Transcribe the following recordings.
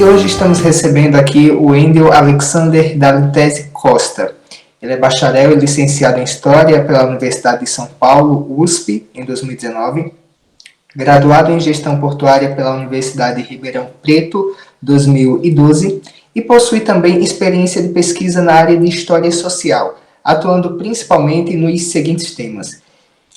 E hoje estamos recebendo aqui o Wendel Alexander Dalitese Costa. Ele é bacharel e licenciado em História pela Universidade de São Paulo, USP, em 2019, graduado em Gestão Portuária pela Universidade de Ribeirão Preto, 2012, e possui também experiência de pesquisa na área de História Social, atuando principalmente nos seguintes temas: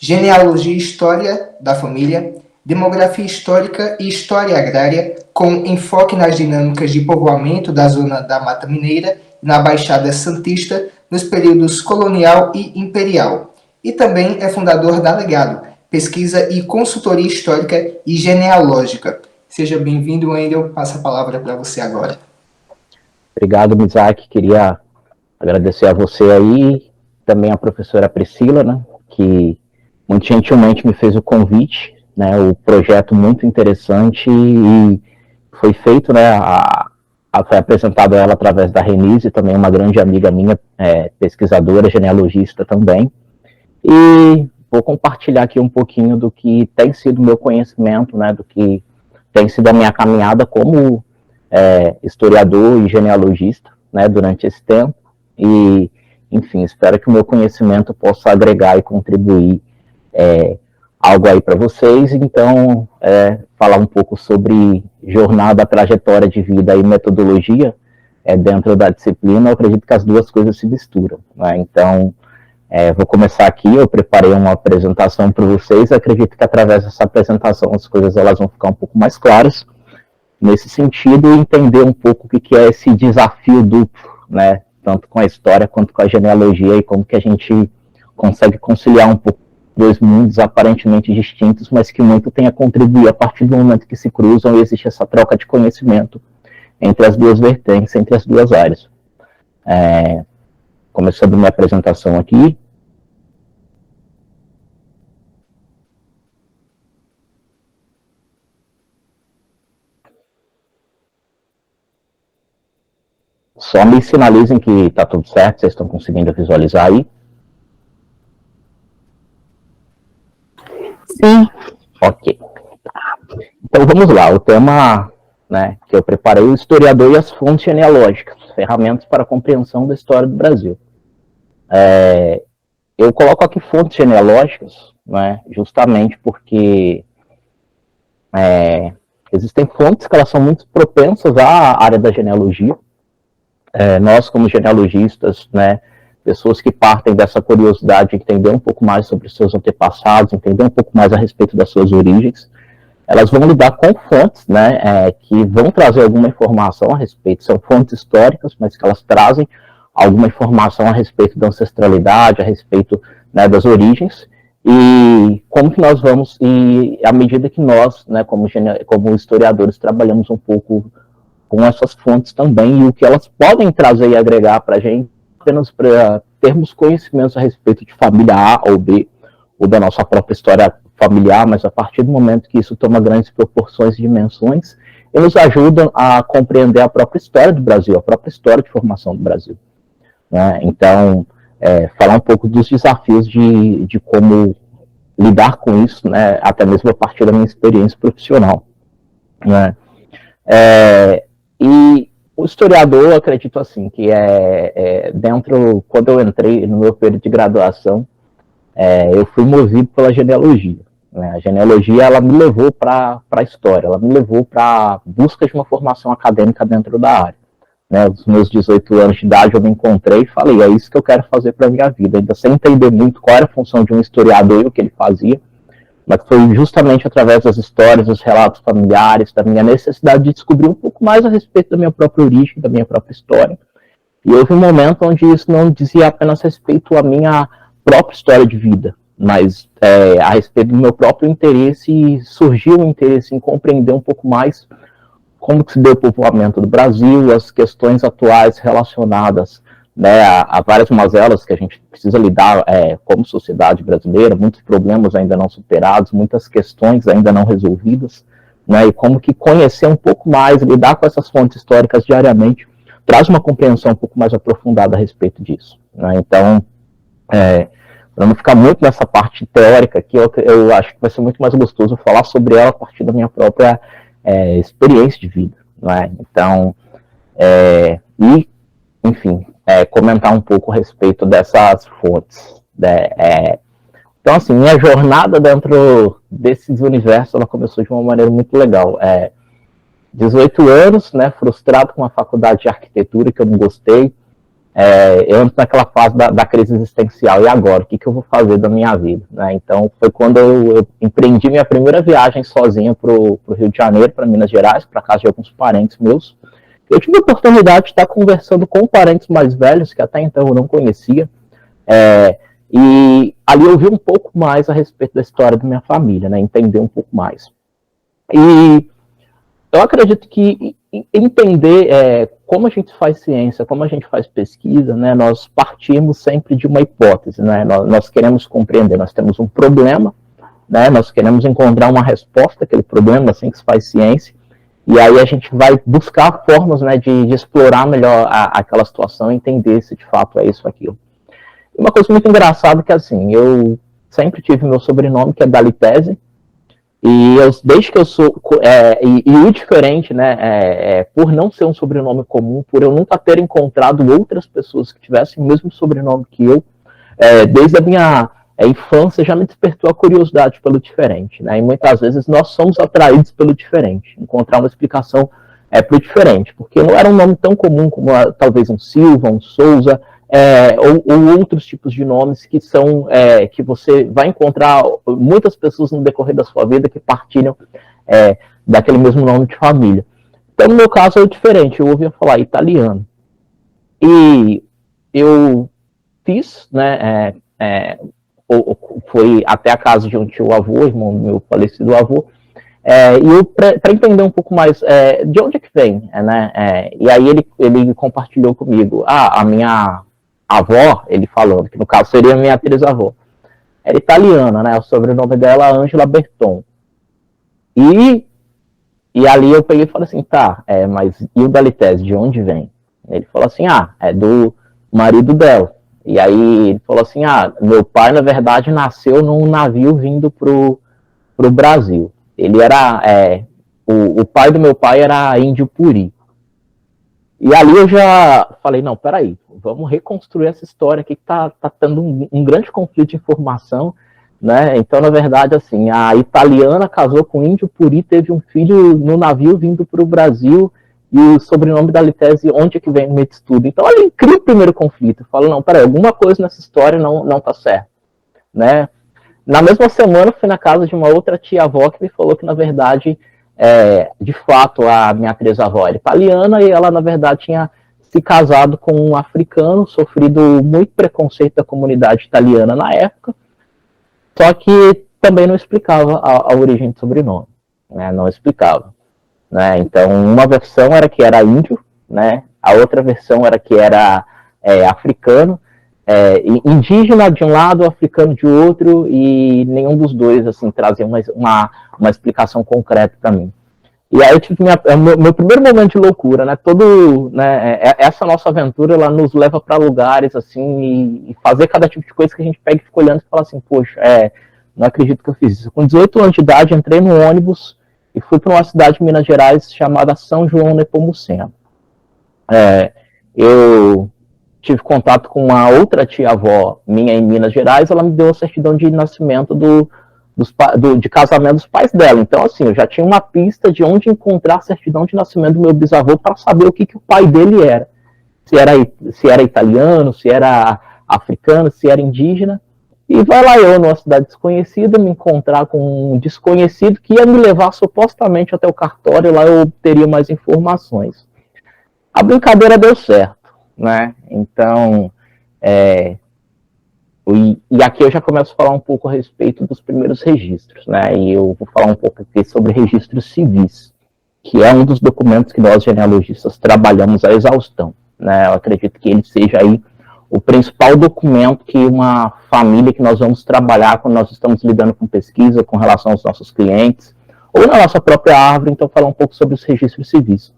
genealogia e história da família, demografia histórica e história agrária, com enfoque nas dinâmicas de povoamento da zona da Mata Mineira e na Baixada Santista nos períodos colonial e imperial. E também é fundador da Legado, pesquisa e consultoria histórica e genealógica. Seja bem-vindo, Wendel. Passo a palavra para você agora. Obrigado, Mizaki. Queria agradecer a você aí, também a professora Priscila, né, que muito gentilmente me fez o convite, né, o projeto muito interessante e foi feito, né, foi apresentado a ela através da Renise, também uma grande amiga minha, pesquisadora, genealogista também, e vou compartilhar aqui um pouquinho do que tem sido o meu conhecimento, né, do que tem sido a minha caminhada como historiador e genealogista, né, durante esse tempo, e, enfim, espero que o meu conhecimento possa agregar e contribuir algo aí para vocês. Então, falar um pouco sobre jornada, trajetória de vida e metodologia dentro da disciplina. Eu acredito que as duas coisas se misturam, né? Então, vou começar aqui. Eu preparei uma apresentação para vocês. Acredito que através dessa apresentação as coisas elas vão ficar um pouco mais claras nesse sentido e entender um pouco o que é esse desafio duplo, né? Tanto com a história quanto com a genealogia, e como que a gente consegue conciliar um pouco dois mundos aparentemente distintos, mas que muito tem a contribuir a partir do momento que se cruzam e existe essa troca de conhecimento entre as duas vertentes, entre as duas áreas. Começando minha apresentação aqui. Só me sinalizem que está tudo certo, vocês estão conseguindo visualizar aí. Sim. Ok. Então vamos lá, o tema, né, que eu preparei: o historiador e as fontes genealógicas, ferramentas para a compreensão da história do Brasil. Eu coloco aqui fontes genealógicas, né, justamente porque existem fontes que elas são muito propensas à área da genealogia. Nós, como genealogistas, né, pessoas que partem dessa curiosidade de entender um pouco mais sobre os seus antepassados, entender um pouco mais a respeito das suas origens, elas vão lidar com fontes, né, que vão trazer alguma informação a respeito. São fontes históricas, mas que elas trazem alguma informação a respeito da ancestralidade, a respeito, né, das origens, e como que nós vamos, e à medida que nós, né, como historiadores, trabalhamos um pouco com essas fontes também, e o que elas podem trazer e agregar para a gente, apenas para termos conhecimentos a respeito de família A ou B, ou da nossa própria história familiar, mas a partir do momento que isso toma grandes proporções e dimensões, e nos ajudam a compreender a própria história do Brasil, a própria história de formação do Brasil, né? Então, falar um pouco dos desafios de como lidar com isso, né, até mesmo a partir da minha experiência profissional, né? E o historiador, eu acredito assim, que quando eu entrei no meu período de graduação, eu fui movido pela genealogia, né? A genealogia, ela me levou para a história, ela me levou para a busca de uma formação acadêmica dentro da área, né? Aos meus 18 anos de idade eu me encontrei e falei: é isso que eu quero fazer para a minha vida, ainda sem entender muito qual era a função de um historiador e o que ele fazia, mas foi justamente através das histórias, dos relatos familiares, da minha necessidade de descobrir um pouco mais a respeito da minha própria origem, da minha própria história. E houve um momento onde isso não dizia apenas respeito à minha própria história de vida, mas a respeito do meu próprio interesse, e surgiu o interesse em compreender um pouco mais como que se deu o povoamento do Brasil, as questões atuais relacionadas, né, a várias mazelas que a gente precisa lidar como sociedade brasileira, muitos problemas ainda não superados, muitas questões ainda não resolvidas, né, e como que conhecer um pouco mais, lidar com essas fontes históricas diariamente, traz uma compreensão um pouco mais aprofundada a respeito disso, né? Então, para não ficar muito nessa parte teórica aqui, eu acho que vai ser muito mais gostoso falar sobre ela a partir da minha própria experiência de vida, não é? Então, enfim, comentar um pouco a respeito dessas fontes. Então, assim, minha jornada dentro desses universos, ela começou de uma maneira muito legal. 18 anos, né, frustrado com a faculdade de arquitetura, que eu não gostei. Eu entro naquela fase da crise existencial. E agora? O que eu vou fazer da minha vida? Né? Então, foi quando eu empreendi minha primeira viagem sozinha para o Rio de Janeiro, para Minas Gerais, para casa de alguns parentes meus. Eu tive a oportunidade de estar conversando com parentes mais velhos, que até então eu não conhecia. E ali eu vi um pouco mais a respeito da história da minha família, né? Entender um pouco mais. E eu acredito que entender como a gente faz ciência, como a gente faz pesquisa, né? Nós partimos sempre de uma hipótese, né? Nós queremos compreender, nós temos um problema, né? Nós queremos encontrar uma resposta àquele problema, assim que se faz ciência, e aí a gente vai buscar formas, né, de explorar melhor aquela situação e entender se de fato é isso ou aquilo. Uma coisa muito engraçada que, assim, eu sempre tive meu sobrenome, que é Dalitese, e desde que eu sou... e o diferente, né, por não ser um sobrenome comum, por eu nunca ter encontrado outras pessoas que tivessem o mesmo sobrenome que eu, desde a minha infância já me despertou a curiosidade pelo diferente, né, e muitas vezes nós somos atraídos pelo diferente, encontrar uma explicação para o diferente, porque não era um nome tão comum como talvez um Silva, um Souza, ou outros tipos de nomes que são que você vai encontrar muitas pessoas no decorrer da sua vida que partilham daquele mesmo nome de família. Então, no meu caso, é diferente. Eu ouvia falar italiano. E eu fiz, né, foi até a casa de um tio-avô, irmão do meu falecido avô, e eu, para entender um pouco mais de onde é que vem, né, e aí ele compartilhou comigo, a minha avó, ele falando, que no caso seria minha trisavó, era italiana, né, o sobrenome dela é Angela Berton. E ali eu peguei e falei assim, tá, mas e o Dalitese, de onde vem? Ele falou assim, é do marido dela. E aí ele falou assim, meu pai, na verdade, nasceu num navio vindo pro Brasil. Ele era, o pai do meu pai era índio puri. E ali eu já falei, não, peraí, vamos reconstruir essa história aqui que tá tendo um grande conflito de informação, né? Então, na verdade, assim, a italiana casou com o índio puri, teve um filho no navio vindo para o Brasil, e o sobrenome da Litese, onde é que vem o meio de estudo? Então, ali cria o primeiro conflito. Eu falo, não, peraí, alguma coisa nessa história não tá certo, né? Na mesma semana, fui na casa de uma outra tia-avó que me falou que, na verdade, de fato, a minha trisavó era italiana e ela, na verdade, tinha se casado com um africano, sofrido muito preconceito da comunidade italiana na época, só que também não explicava a origem do sobrenome, né? Não explicava. Né? Então, uma versão era que era índio, né? A outra versão era que era africano, indígena de um lado, africano de outro, e nenhum dos dois assim trazia uma explicação concreta para mim. E aí eu tive meu primeiro momento de loucura, né? Essa nossa aventura, ela nos leva para lugares assim e fazer cada tipo de coisa que a gente pega e fica olhando e fala assim, poxa, não acredito que eu fiz isso. Com 18 anos de idade, entrei no ônibus e fui para uma cidade de Minas Gerais chamada São João Nepomuceno. Eu tive contato com uma outra tia-avó minha em Minas Gerais, ela me deu a certidão de nascimento de casamento dos pais dela. Então, assim, eu já tinha uma pista de onde encontrar a certidão de nascimento do meu bisavô para saber o que o pai dele era. Se era italiano, se era africano, se era indígena. E vai lá eu, numa cidade desconhecida, me encontrar com um desconhecido que ia me levar supostamente até o cartório, lá eu obteria mais informações. A brincadeira deu certo, né? Então, e aqui eu já começo a falar um pouco a respeito dos primeiros registros, né? E eu vou falar um pouco aqui sobre registros civis, que é um dos documentos que nós genealogistas trabalhamos à exaustão, né? Eu acredito que ele seja aí o principal documento que uma família que nós vamos trabalhar quando nós estamos lidando com pesquisa, com relação aos nossos clientes, ou na nossa própria árvore, então falar um pouco sobre os registros civis.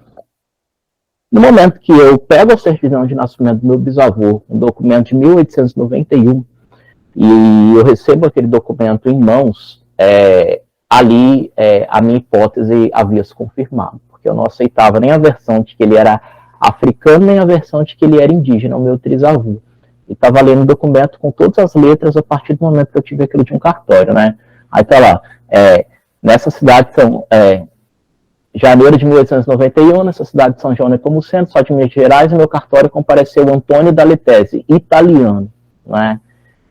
No momento que eu pego a certidão de nascimento do meu bisavô, um documento de 1891, e eu recebo aquele documento em mãos, ali a minha hipótese havia se confirmado. Porque porque eu não aceitava nem a versão de que ele era africano, nem a versão de que ele era indígena, o meu trisavô. E estava lendo o documento com todas as letras a partir do momento que eu tive aquilo de um cartório, né? Aí tá lá, nessa cidade são janeiro de 1891, nessa cidade de São João Nepomuceno, só de Minas Gerais, e meu cartório compareceu Antônio Dalitese, italiano, né?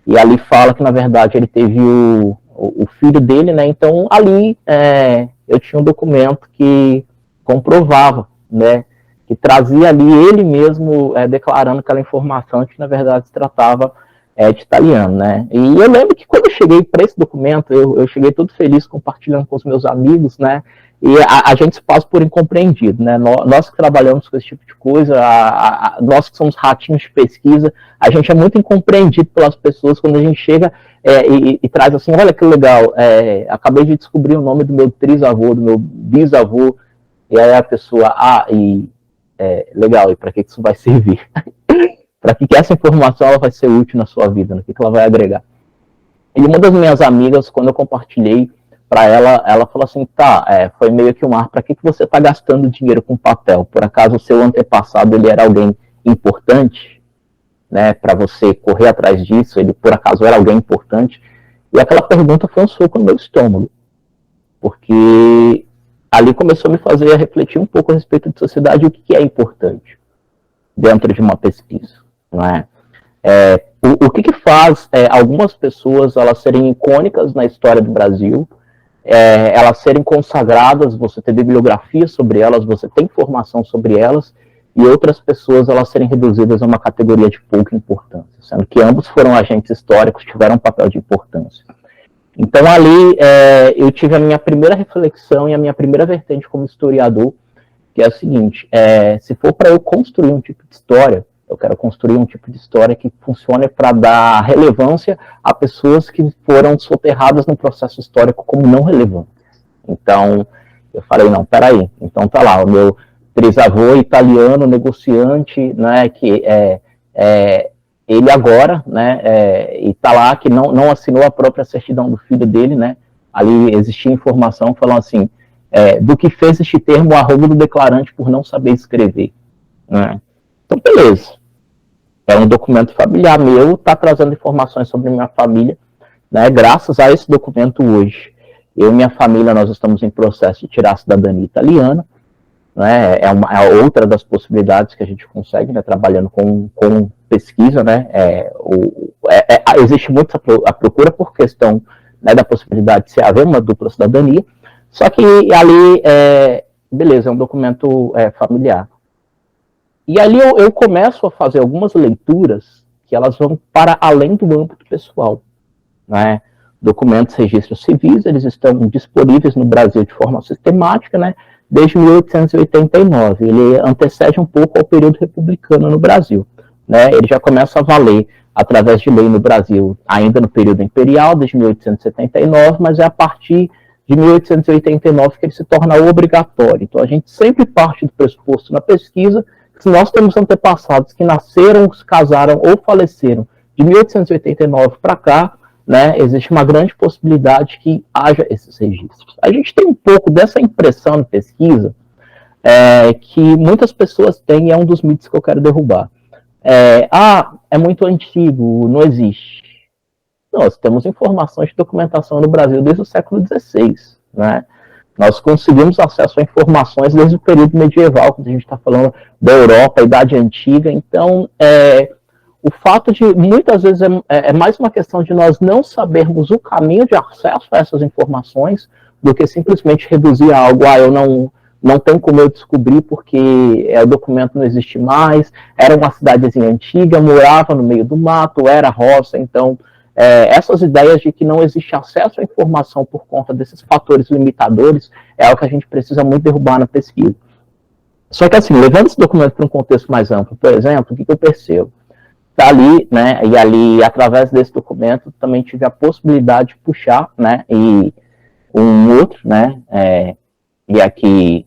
E ali fala que, na verdade, ele teve o filho dele, né? Então, ali eu tinha um documento que comprovava, né? Que trazia ali ele mesmo declarando aquela informação que, na verdade, se tratava de italiano, né? E eu lembro que quando eu cheguei para esse documento, eu cheguei todo feliz compartilhando com os meus amigos, né? E a gente se passa por incompreendido, né? Nós que trabalhamos com esse tipo de coisa, nós que somos ratinhos de pesquisa, a gente é muito incompreendido pelas pessoas quando a gente chega e traz assim, olha que legal, acabei de descobrir o nome do meu trisavô, do meu bisavô, e aí a pessoa, legal, e para que isso vai servir? Para que essa informação ela vai ser útil na sua vida, no que ela vai agregar? E uma das minhas amigas, quando eu compartilhei para ela, ela falou assim, foi meio que um ar, para que você está gastando dinheiro com papel? Por acaso o seu antepassado ele era alguém importante, né, para você correr atrás disso? Ele por acaso era alguém importante? E aquela pergunta foi um soco no meu estômago, porque ali começou a me fazer a refletir um pouco a respeito de sociedade e o que é importante dentro de uma pesquisa, não é? O que faz algumas pessoas elas serem icônicas na história do Brasil, elas serem consagradas, você ter bibliografia sobre elas, você tem informação sobre elas, e outras pessoas elas serem reduzidas a uma categoria de pouca importância, sendo que ambos foram agentes históricos, tiveram um papel de importância. Então ali eu tive a minha primeira reflexão e a minha primeira vertente como historiador, que é o seguinte, se for para eu construir um tipo de história, eu quero construir um tipo de história que funcione para dar relevância a pessoas que foram soterradas no processo histórico como não relevantes. Então, eu falei, não, peraí, então tá lá, o meu trisavô italiano, negociante, né, que ele agora, né, e tá lá que não assinou a própria certidão do filho dele, né, ali existia informação falando assim, do que fez este termo o arrobo do declarante por não saber escrever, né. Então, beleza. É um documento familiar meu, está trazendo informações sobre minha família, né? Graças a esse documento hoje, eu e minha família, nós estamos em processo de tirar a cidadania italiana, né? É outra das possibilidades que a gente consegue, né? Trabalhando com pesquisa, né? Existe muito a procura por questão, né, da possibilidade de se haver uma dupla cidadania, só que ali, beleza, é um documento familiar. E ali eu começo a fazer algumas leituras que elas vão para além do âmbito pessoal, né? Documentos, registros civis, eles estão disponíveis no Brasil de forma sistemática, né? Desde 1889. Ele antecede um pouco ao período republicano no Brasil, né? Ele já começa a valer através de lei no Brasil, ainda no período imperial, desde 1879, mas é a partir de 1889 que ele se torna obrigatório. Então a gente sempre parte do pressuposto na pesquisa. Se nós temos antepassados que nasceram, se casaram ou faleceram de 1889 para cá, né, existe uma grande possibilidade que haja esses registros. A gente tem um pouco dessa impressão na pesquisa, que muitas pessoas têm, e é um dos mitos que eu quero derrubar. É muito antigo, não existe. Nós temos informações de documentação no Brasil desde o século XVI, né? Nós conseguimos acesso a informações desde o período medieval, quando a gente está falando da Europa, Idade Antiga. Então, o fato de, muitas vezes, é mais uma questão de nós não sabermos o caminho de acesso a essas informações, do que simplesmente reduzir a algo, eu não tenho como eu descobrir porque o documento não existe mais, era uma cidadezinha antiga, morava no meio do mato, era roça, então... essas ideias de que não existe acesso à informação por conta desses fatores limitadores é algo que a gente precisa muito derrubar na pesquisa. Só que assim, levando esse documento para um contexto mais amplo, por exemplo, o que eu percebo? Está ali, né, e ali, através desse documento, também tive a possibilidade de puxar, né, e um outro, né, e aqui,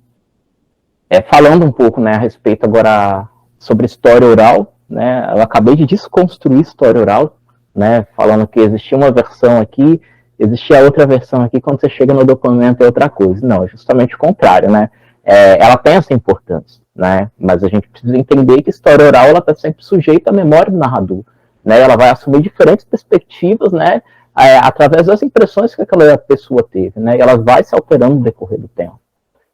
falando um pouco, né, a respeito agora sobre história oral, né, eu acabei de desconstruir história oral, né, falando que existia uma versão aqui, existia outra versão aqui, quando você chega no documento é outra coisa. Não, é justamente o contrário, né? ela tem essa importância, né? Mas a gente precisa entender que a história oral ela está sempre sujeita à memória do narrador, né? Ela vai assumir diferentes perspectivas, né? Através das impressões que aquela pessoa teve, né? E ela vai se alterando no decorrer do tempo.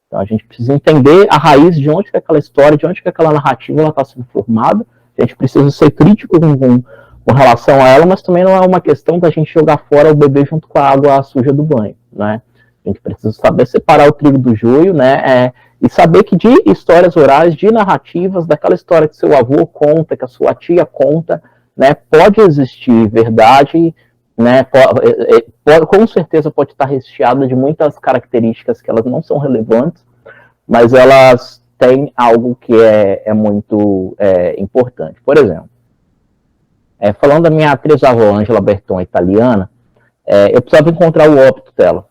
Então a gente precisa entender a raiz de onde que aquela história, de onde que aquela narrativa está sendo formada. A gente precisa ser crítico com relação a ela, mas também não é uma questão da gente jogar fora o bebê junto com a água suja do banho, né? A gente precisa saber separar o trigo do joio, né? E saber que de histórias orais, de narrativas, daquela história que seu avô conta, que a sua tia conta, né? Pode existir verdade, né? Com certeza pode estar recheada de muitas características que elas não são relevantes, mas elas têm algo que é muito importante. Por exemplo, falando da minha atriz-avó, Angela Berton, italiana, eu precisava encontrar o óbito dela.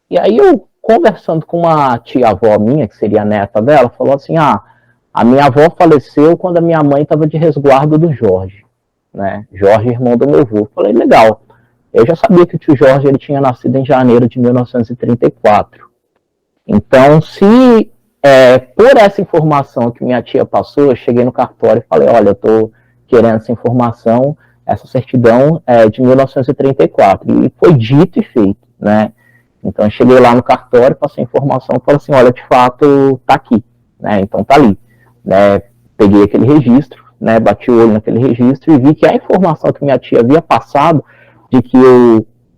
E aí eu, conversando com uma tia-avó minha, que seria a neta dela, falou assim, a minha avó faleceu quando a minha mãe estava de resguardo do Jorge, né? Jorge, irmão do meu avô. Falei, legal. Eu já sabia que o tio Jorge ele tinha nascido em janeiro de 1934. Então, se por essa informação que minha tia passou, eu cheguei no cartório e falei, olha, eu estou querendo essa informação, essa certidão é de 1934. E foi dito e feito, né? Então, eu cheguei lá no cartório, passei a informação e falei assim, olha, de fato, tá aqui, né? Então, tá ali, né? Peguei aquele registro, né? Bati o olho naquele registro e vi que a informação que minha tia havia passado de que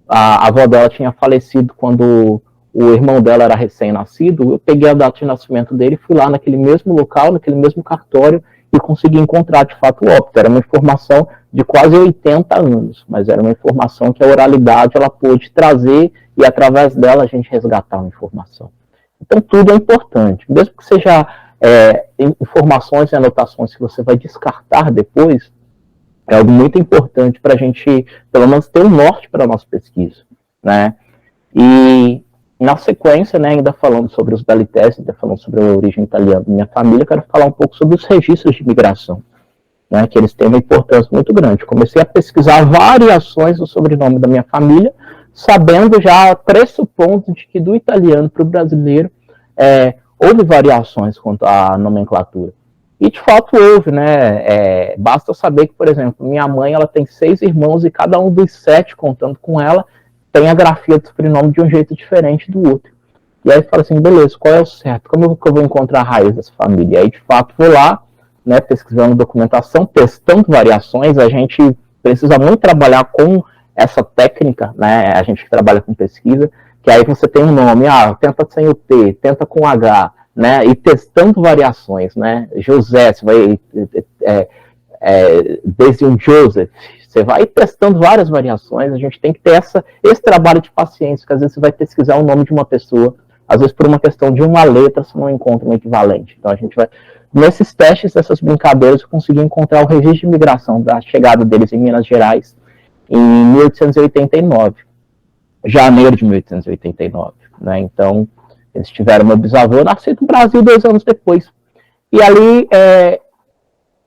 a avó dela tinha falecido quando o irmão dela era recém-nascido, eu peguei a data de nascimento dele, fui lá naquele mesmo local, naquele mesmo cartório e consegui encontrar, de fato, o óbito. Era uma informação de quase 80 anos, mas era uma informação que a oralidade ela pôde trazer e, através dela, a gente resgatar uma informação. Então, tudo é importante. Mesmo que seja informações e anotações que você vai descartar depois, é algo muito importante para a gente, pelo menos, ter um norte para a nossa pesquisa, né? E, na sequência, né, ainda falando sobre os Dalitesi, ainda falando sobre a origem italiana da minha família, eu quero falar um pouco sobre os registros de imigração, né, que eles têm uma importância muito grande. Comecei a pesquisar variações do sobrenome da minha família, sabendo já, pressupondo de que do italiano para o brasileiro houve variações quanto à nomenclatura. E, de fato, houve, né? Basta saber que, por exemplo, minha mãe ela tem 6 irmãos e cada um dos 7, contando com ela, tem a grafia do sobrenome de um jeito diferente do outro. E aí fala assim, beleza, qual é o certo? Como que eu vou encontrar a raiz dessa família? E aí, de fato, vou lá, né, pesquisando documentação, testando variações. A gente precisa muito trabalhar com essa técnica, né? A gente que trabalha com pesquisa, que aí você tem um nome, tenta sem o T, tenta com H, né? E testando variações, né? José, você vai desde um Joseph, você vai testando várias variações. A gente tem que ter esse trabalho de paciência, porque às vezes você vai pesquisar o nome de uma pessoa, às vezes por uma questão de uma letra você não encontra um equivalente. Então a gente vai, nesses testes, essas brincadeiras, eu consegui encontrar o registro de imigração da chegada deles em Minas Gerais em 1889, janeiro de 1889, né? Então eles tiveram meu bisavô nascido no Brasil 2 anos depois. E ali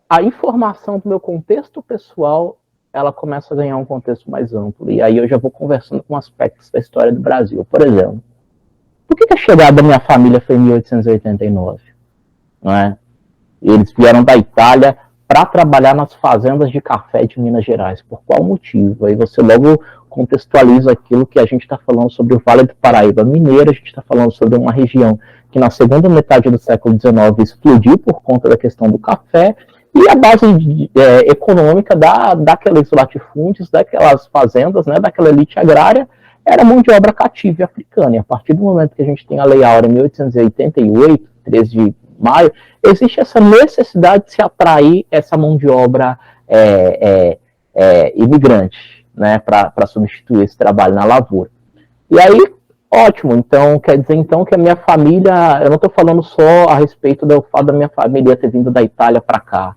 a informação do meu contexto pessoal, ela começa a ganhar um contexto mais amplo. E aí eu já vou conversando com aspectos da história do Brasil. Por exemplo, por que a chegada da minha família foi em 1889? Não é? Eles vieram da Itália para trabalhar nas fazendas de café de Minas Gerais. Por qual motivo? Aí você logo contextualiza aquilo que a gente está falando sobre o Vale do Paraíba Mineiro. A gente está falando sobre uma região que na segunda metade do século XIX explodiu por conta da questão do café. E a base econômica daqueles latifúndios, daquelas fazendas, né, daquela elite agrária, era mão de obra cativa e africana. E a partir do momento que a gente tem a Lei Áurea em 1888, 13 de maio, existe essa necessidade de se atrair essa mão de obra imigrante, né, para substituir esse trabalho na lavoura. E aí, ótimo, então quer dizer então que a minha família, eu não estou falando só a respeito do fato da minha família ter vindo da Itália para cá,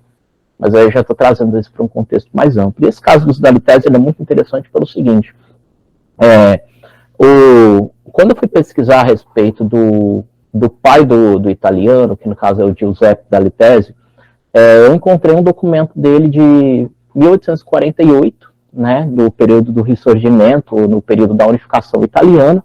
mas aí eu já estou trazendo isso para um contexto mais amplo. E esse caso dos Dalitesi é muito interessante pelo seguinte, quando eu fui pesquisar a respeito do pai do italiano, que no caso é o Giuseppe Dalitesi, eu encontrei um documento dele de 1848, né, do período do Risorgimento, no período da unificação italiana,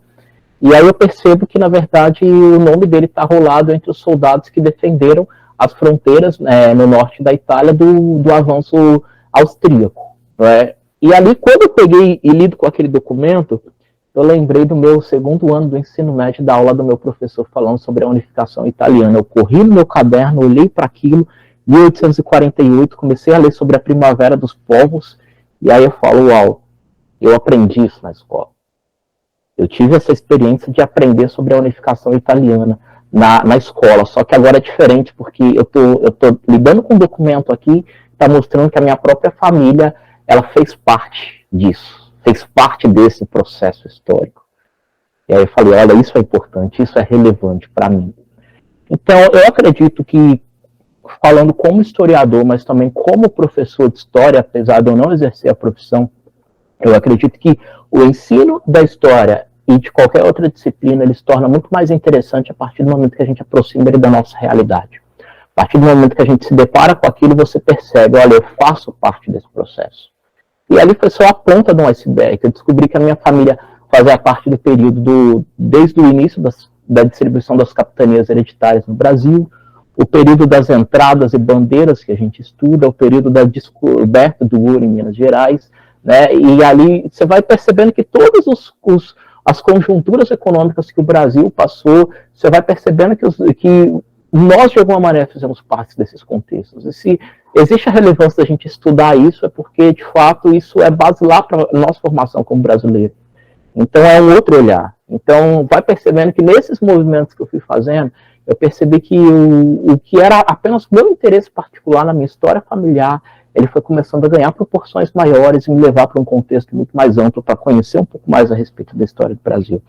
E aí eu percebo que, na verdade, o nome dele está rolado entre os soldados que defenderam as fronteiras no norte da Itália do avanço austríaco. Né? E ali, quando eu peguei e lido com aquele documento, eu lembrei do meu segundo ano do ensino médio, da aula do meu professor falando sobre a unificação italiana. Eu corri no meu caderno, olhei para aquilo, 1848, comecei a ler sobre a Primavera dos Povos, e aí eu falo, uau, eu aprendi isso na escola. Eu tive essa experiência de aprender sobre a unificação italiana na escola, só que agora é diferente, porque eu tô lidando com um documento aqui, está mostrando que a minha própria família, ela fez parte disso, fez parte desse processo histórico. E aí eu falei, olha, isso é importante, isso é relevante para mim. Então, eu acredito que, falando como historiador, mas também como professor de história, apesar de eu não exercer a profissão, eu acredito que o ensino da história e de qualquer outra disciplina, ele se torna muito mais interessante a partir do momento que a gente aproxima ele da nossa realidade. A partir do momento que a gente se depara com aquilo, você percebe, olha, eu faço parte desse processo. E ali foi só a ponta de um iceberg. Eu descobri que a minha família fazia parte do período desde o início da distribuição das capitanias hereditárias no Brasil, o período das entradas e bandeiras que a gente estuda, o período da descoberta do ouro em Minas Gerais, né? E ali você vai percebendo que todas as conjunturas econômicas que o Brasil passou, você vai percebendo que nós, de alguma maneira, fizemos parte desses contextos. E se existe a relevância da gente estudar isso, é porque, de fato, isso é basilar para a nossa formação como brasileiro. Então, é um outro olhar. Então, vai percebendo que nesses movimentos que eu fui fazendo, eu percebi que o que era apenas meu interesse particular na minha história familiar, ele foi começando a ganhar proporções maiores e me levar para um contexto muito mais amplo para conhecer um pouco mais a respeito da história do Brasil.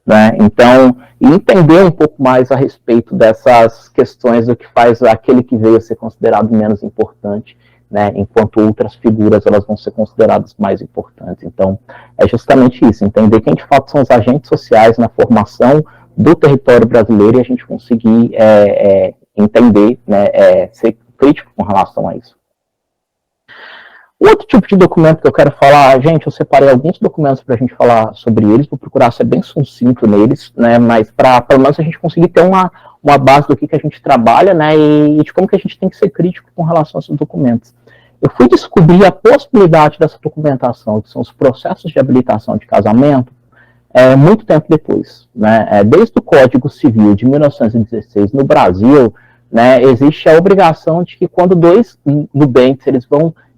Né? Então, entender um pouco mais a respeito dessas questões do que faz aquele que veio a ser considerado menos importante, né? Enquanto outras figuras elas vão ser consideradas mais importantes. Então, é justamente isso, entender quem de fato são os agentes sociais na formação do território brasileiro e a gente conseguir entender, né? Ser crítico com relação a isso. Outro tipo de documento que eu quero falar, gente, eu separei alguns documentos para a gente falar sobre eles, vou procurar ser bem sucinto neles, né, mas para pelo menos a gente conseguir ter uma base do que a gente trabalha, né, e de como que a gente tem que ser crítico com relação a esses documentos. Eu fui descobrir a possibilidade dessa documentação, que são os processos de habilitação de casamento, muito tempo depois. Né, desde o Código Civil de 1916 no Brasil, né, existe a obrigação de que quando dois nubentes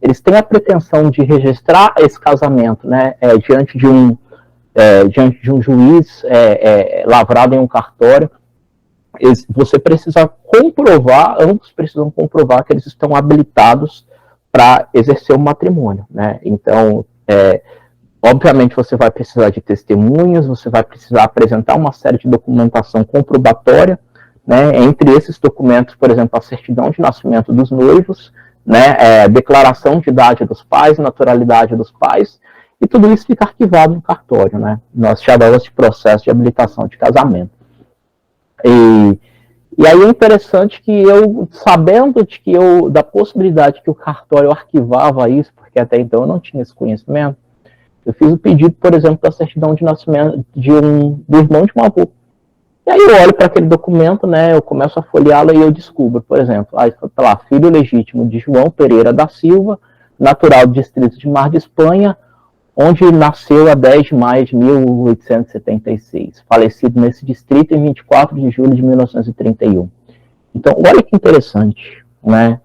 eles têm a pretensão de registrar esse casamento, né, diante de um juiz lavrado em um cartório, você precisa comprovar, ambos precisam comprovar que eles estão habilitados para exercer o matrimônio, né? Então, obviamente você vai precisar de testemunhas, você vai precisar apresentar uma série de documentação comprobatória, né? Entre esses documentos, por exemplo, a certidão de nascimento dos noivos, né, declaração de idade dos pais, naturalidade dos pais, e tudo isso fica arquivado no cartório, né? Nós chamamos de processo de habilitação de casamento. E aí é interessante que eu, sabendo da possibilidade que o cartório arquivava isso, porque até então eu não tinha esse conhecimento, eu fiz o pedido, por exemplo, da certidão de nascimento do irmão de um avô. E aí eu olho para aquele documento, né, eu começo a folheá-lo e eu descubro, por exemplo, filho legítimo de João Pereira da Silva, natural do distrito de Mar de Espanha, onde nasceu a 10 de maio de 1876, falecido nesse distrito em 24 de julho de 1931. Então, olha que interessante, né?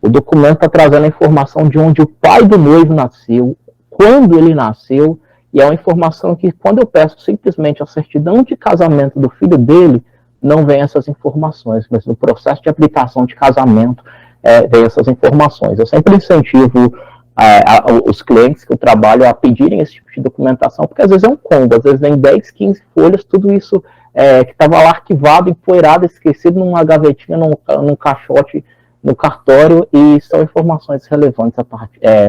O documento está trazendo a informação de onde o pai do noivo nasceu, quando ele nasceu, e é uma informação que, quando eu peço simplesmente a certidão de casamento do filho dele, não vem essas informações, mas no processo de aplicação de casamento vem essas informações. Eu sempre incentivo os clientes que eu trabalho a pedirem esse tipo de documentação, porque às vezes é um combo, às vezes vem 10, 15 folhas, tudo isso que estava lá arquivado, empoeirado, esquecido numa gavetinha, num caixote, no cartório, e são informações relevantes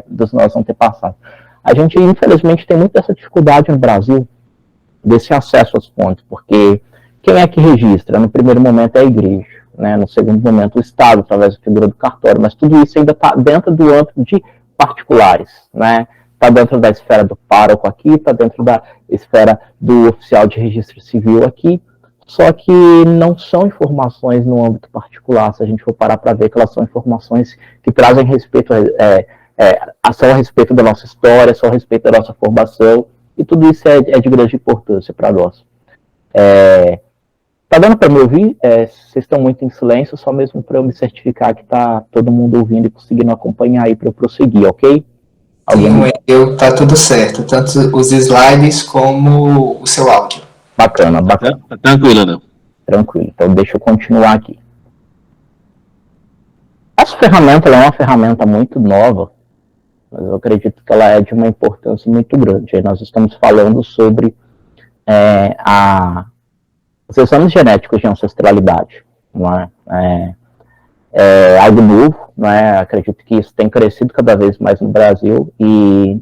dos nossos antepassados. A gente, infelizmente, tem muita essa dificuldade no Brasil desse acesso às fontes, porque quem é que registra? No primeiro momento é a igreja, né? No segundo momento o Estado, através da figura do cartório, mas tudo isso ainda está dentro do âmbito de particulares, né? está dentro da esfera do pároco aqui, está dentro da esfera do oficial de registro civil aqui, só que não são informações no âmbito particular, se a gente for parar para ver que elas são informações que trazem respeito, são a respeito da nossa história, são a respeito da nossa formação, e tudo isso é de grande importância para nós. Tá dando para me ouvir? Vocês estão muito em silêncio, só mesmo para eu me certificar que tá todo mundo ouvindo e conseguindo acompanhar aí para eu prosseguir, ok? Sim, tá tudo certo, tanto os slides como o seu áudio. Bacana. Tá tranquilo, né? Tranquilo, então deixa eu continuar aqui. Essa ferramenta é uma ferramenta muito nova, mas eu acredito que ela é de uma importância muito grande. Aí nós estamos falando sobre os exames genéticos de ancestralidade, não é? Algo novo, não é? Acredito que isso tem crescido cada vez mais no Brasil e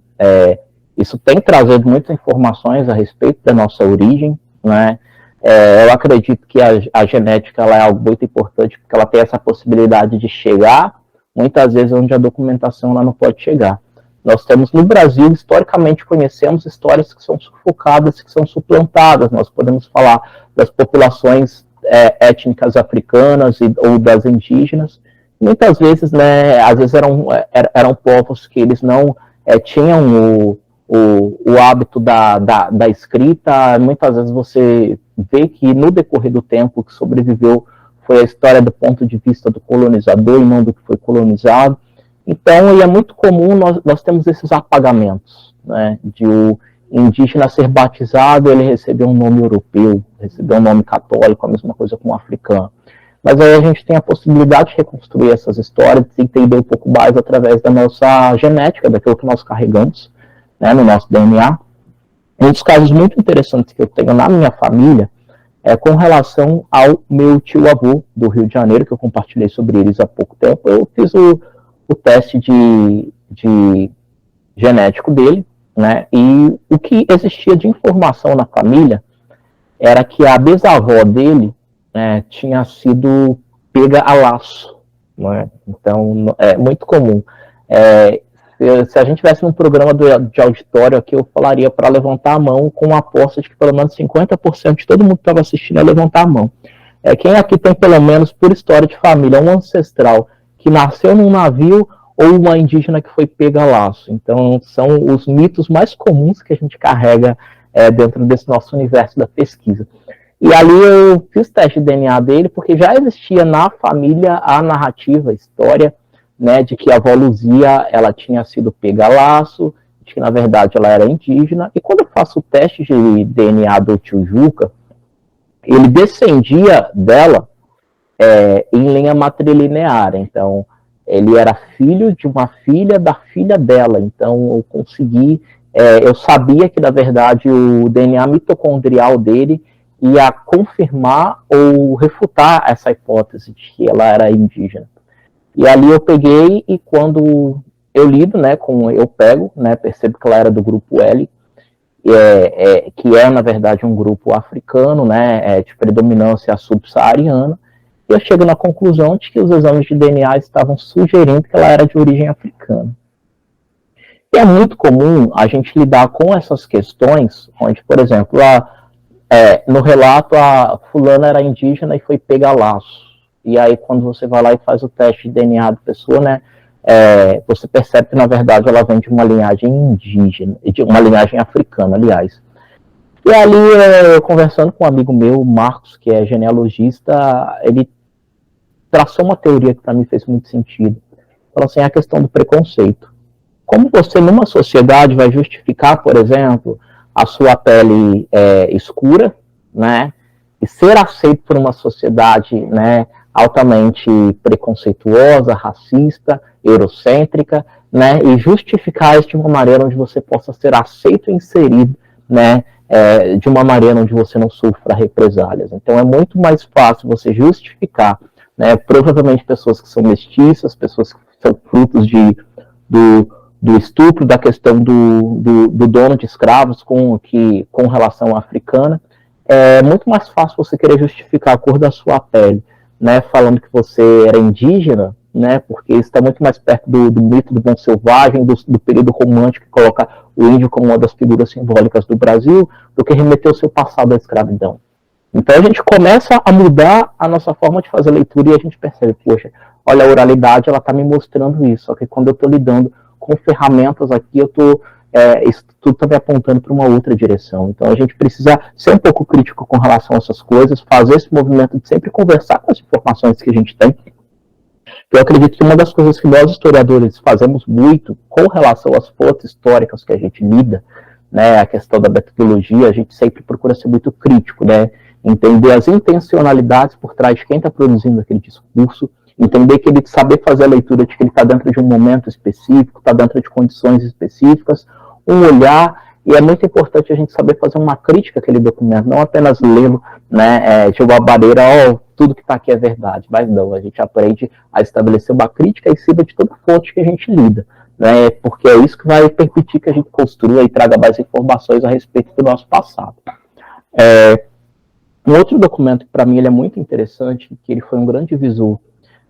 isso tem trazido muitas informações a respeito da nossa origem, não é? Eu acredito que a genética ela é algo muito importante porque ela tem essa possibilidade de chegar muitas vezes onde a documentação ela não pode chegar. Nós temos no Brasil, historicamente, conhecemos histórias que são sufocadas, que são suplantadas. Nós podemos falar das populações étnicas africanas ou das indígenas. Muitas vezes, né, às vezes eram povos que eles não tinham o hábito da escrita. Muitas vezes você vê que no decorrer do tempo que sobreviveu foi a história do ponto de vista do colonizador e não do que foi colonizado. Então, é muito comum nós temos esses apagamentos, né, de o indígena ser batizado, ele receber um nome europeu, receber um nome católico, a mesma coisa com o africano. Mas aí a gente tem a possibilidade de reconstruir essas histórias, de entender um pouco mais através da nossa genética, daquilo que nós carregamos, né, no nosso DNA. Um dos casos muito interessantes que eu tenho na minha família é com relação ao meu tio-avô do Rio de Janeiro, que eu compartilhei sobre eles há pouco tempo. Eu fiz o teste de genético dele, né? E o que existia de informação na família era que a bisavó dele tinha sido pega a laço, né? Então é muito comum. Se a gente tivesse num programa de auditório aqui, eu falaria para levantar a mão com a aposta de que pelo menos 50% de todo mundo que estava assistindo ia levantar a mão. Quem aqui tem pelo menos, por história de família, um ancestral que nasceu num navio ou uma indígena que foi pega a laço? Então, são os mitos mais comuns que a gente carrega dentro desse nosso universo da pesquisa. E ali eu fiz teste de DNA dele, porque já existia na família a narrativa, a história, né, de que a avó Luzia, ela tinha sido pega a laço, de que na verdade ela era indígena. E quando eu faço o teste de DNA do tio Juca, ele descendia dela em linha matrilinear. Então, ele era filho de uma filha da filha dela. Então, eu consegui, eu sabia que, na verdade, o DNA mitocondrial dele ia confirmar ou refutar essa hipótese de que ela era indígena. E ali eu peguei e quando eu lido, né, eu pego, né, percebo que ela era do grupo L, que é, na verdade, um grupo africano, né, de predominância subsaariana. Eu chego na conclusão de que os exames de DNA estavam sugerindo que ela era de origem africana. E é muito comum a gente lidar com essas questões, onde, por exemplo, no relato a fulana era indígena e foi pega a laço. E aí quando você vai lá e faz o teste de DNA da pessoa, né, você percebe que na verdade ela vem de uma linhagem indígena, de uma linhagem africana, aliás. E ali, conversando com um amigo meu, Marcos, que é genealogista, ele traçou uma teoria que para mim fez muito sentido. Falou assim, a questão do preconceito. Como você, numa sociedade, vai justificar, por exemplo, a sua pele escura, né, e ser aceito por uma sociedade, né, altamente preconceituosa, racista, eurocêntrica, né, e justificar isso de uma maneira onde você possa ser aceito e inserido, né, de uma maneira onde você não sofra represálias. Então é muito mais fácil você justificar, né, provavelmente pessoas que são mestiças, pessoas que são frutos do estupro, da questão do dono de escravos com relação à africana. É muito mais fácil você querer justificar a cor da sua pele, né, falando que você era indígena, né, porque isso está muito mais perto do mito do bom selvagem, do período romântico, que coloca o índio como uma das figuras simbólicas do Brasil, do que remeter o seu passado à escravidão. Então a gente começa a mudar a nossa forma de fazer leitura e a gente percebe, poxa, olha, a oralidade, ela está me mostrando isso, só que quando eu estou lidando com ferramentas aqui, isso tudo está me apontando para uma outra direção. Então a gente precisa ser um pouco crítico com relação a essas coisas, fazer esse movimento de sempre conversar com as informações que a gente tem. Eu acredito que uma das coisas que nós historiadores fazemos muito com relação às fontes históricas que a gente lida, né, a questão da metodologia, a gente sempre procura ser muito crítico, né, entender as intencionalidades por trás de quem está produzindo aquele discurso, entender que ele saber fazer a leitura de que ele está dentro de um momento específico, está dentro de condições específicas, um olhar, e é muito importante a gente saber fazer uma crítica àquele documento, não apenas lê-lo, né, de uma maneira, tudo que está aqui é verdade, mas não, a gente aprende a estabelecer uma crítica em cima de toda fonte que a gente lida, né, porque é isso que vai permitir que a gente construa e traga mais informações a respeito do nosso passado. Um outro documento que para mim ele é muito interessante, que ele foi um grande divisor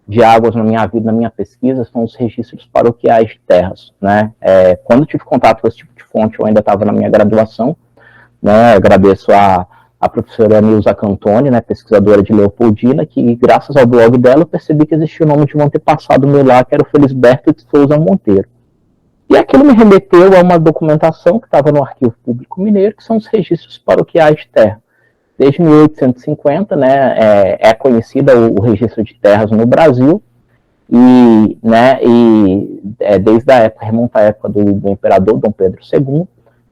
de águas na minha vida, na minha pesquisa, são os registros paroquiais de terras, né? Quando eu tive contato com esse tipo de fonte, eu ainda estava na minha graduação, né? Agradeço a professora Nilza Cantoni, né, pesquisadora de Leopoldina, que graças ao blog dela eu percebi que existia o nome de um antepassado meu lá, que era o Felisberto de Souza Monteiro. E aquilo me remeteu a uma documentação que estava no Arquivo Público Mineiro, que são os registros paroquiais de terra. Desde 1850, né, é conhecida o registro de terras no Brasil, e desde a época, remonta à época do imperador Dom Pedro II,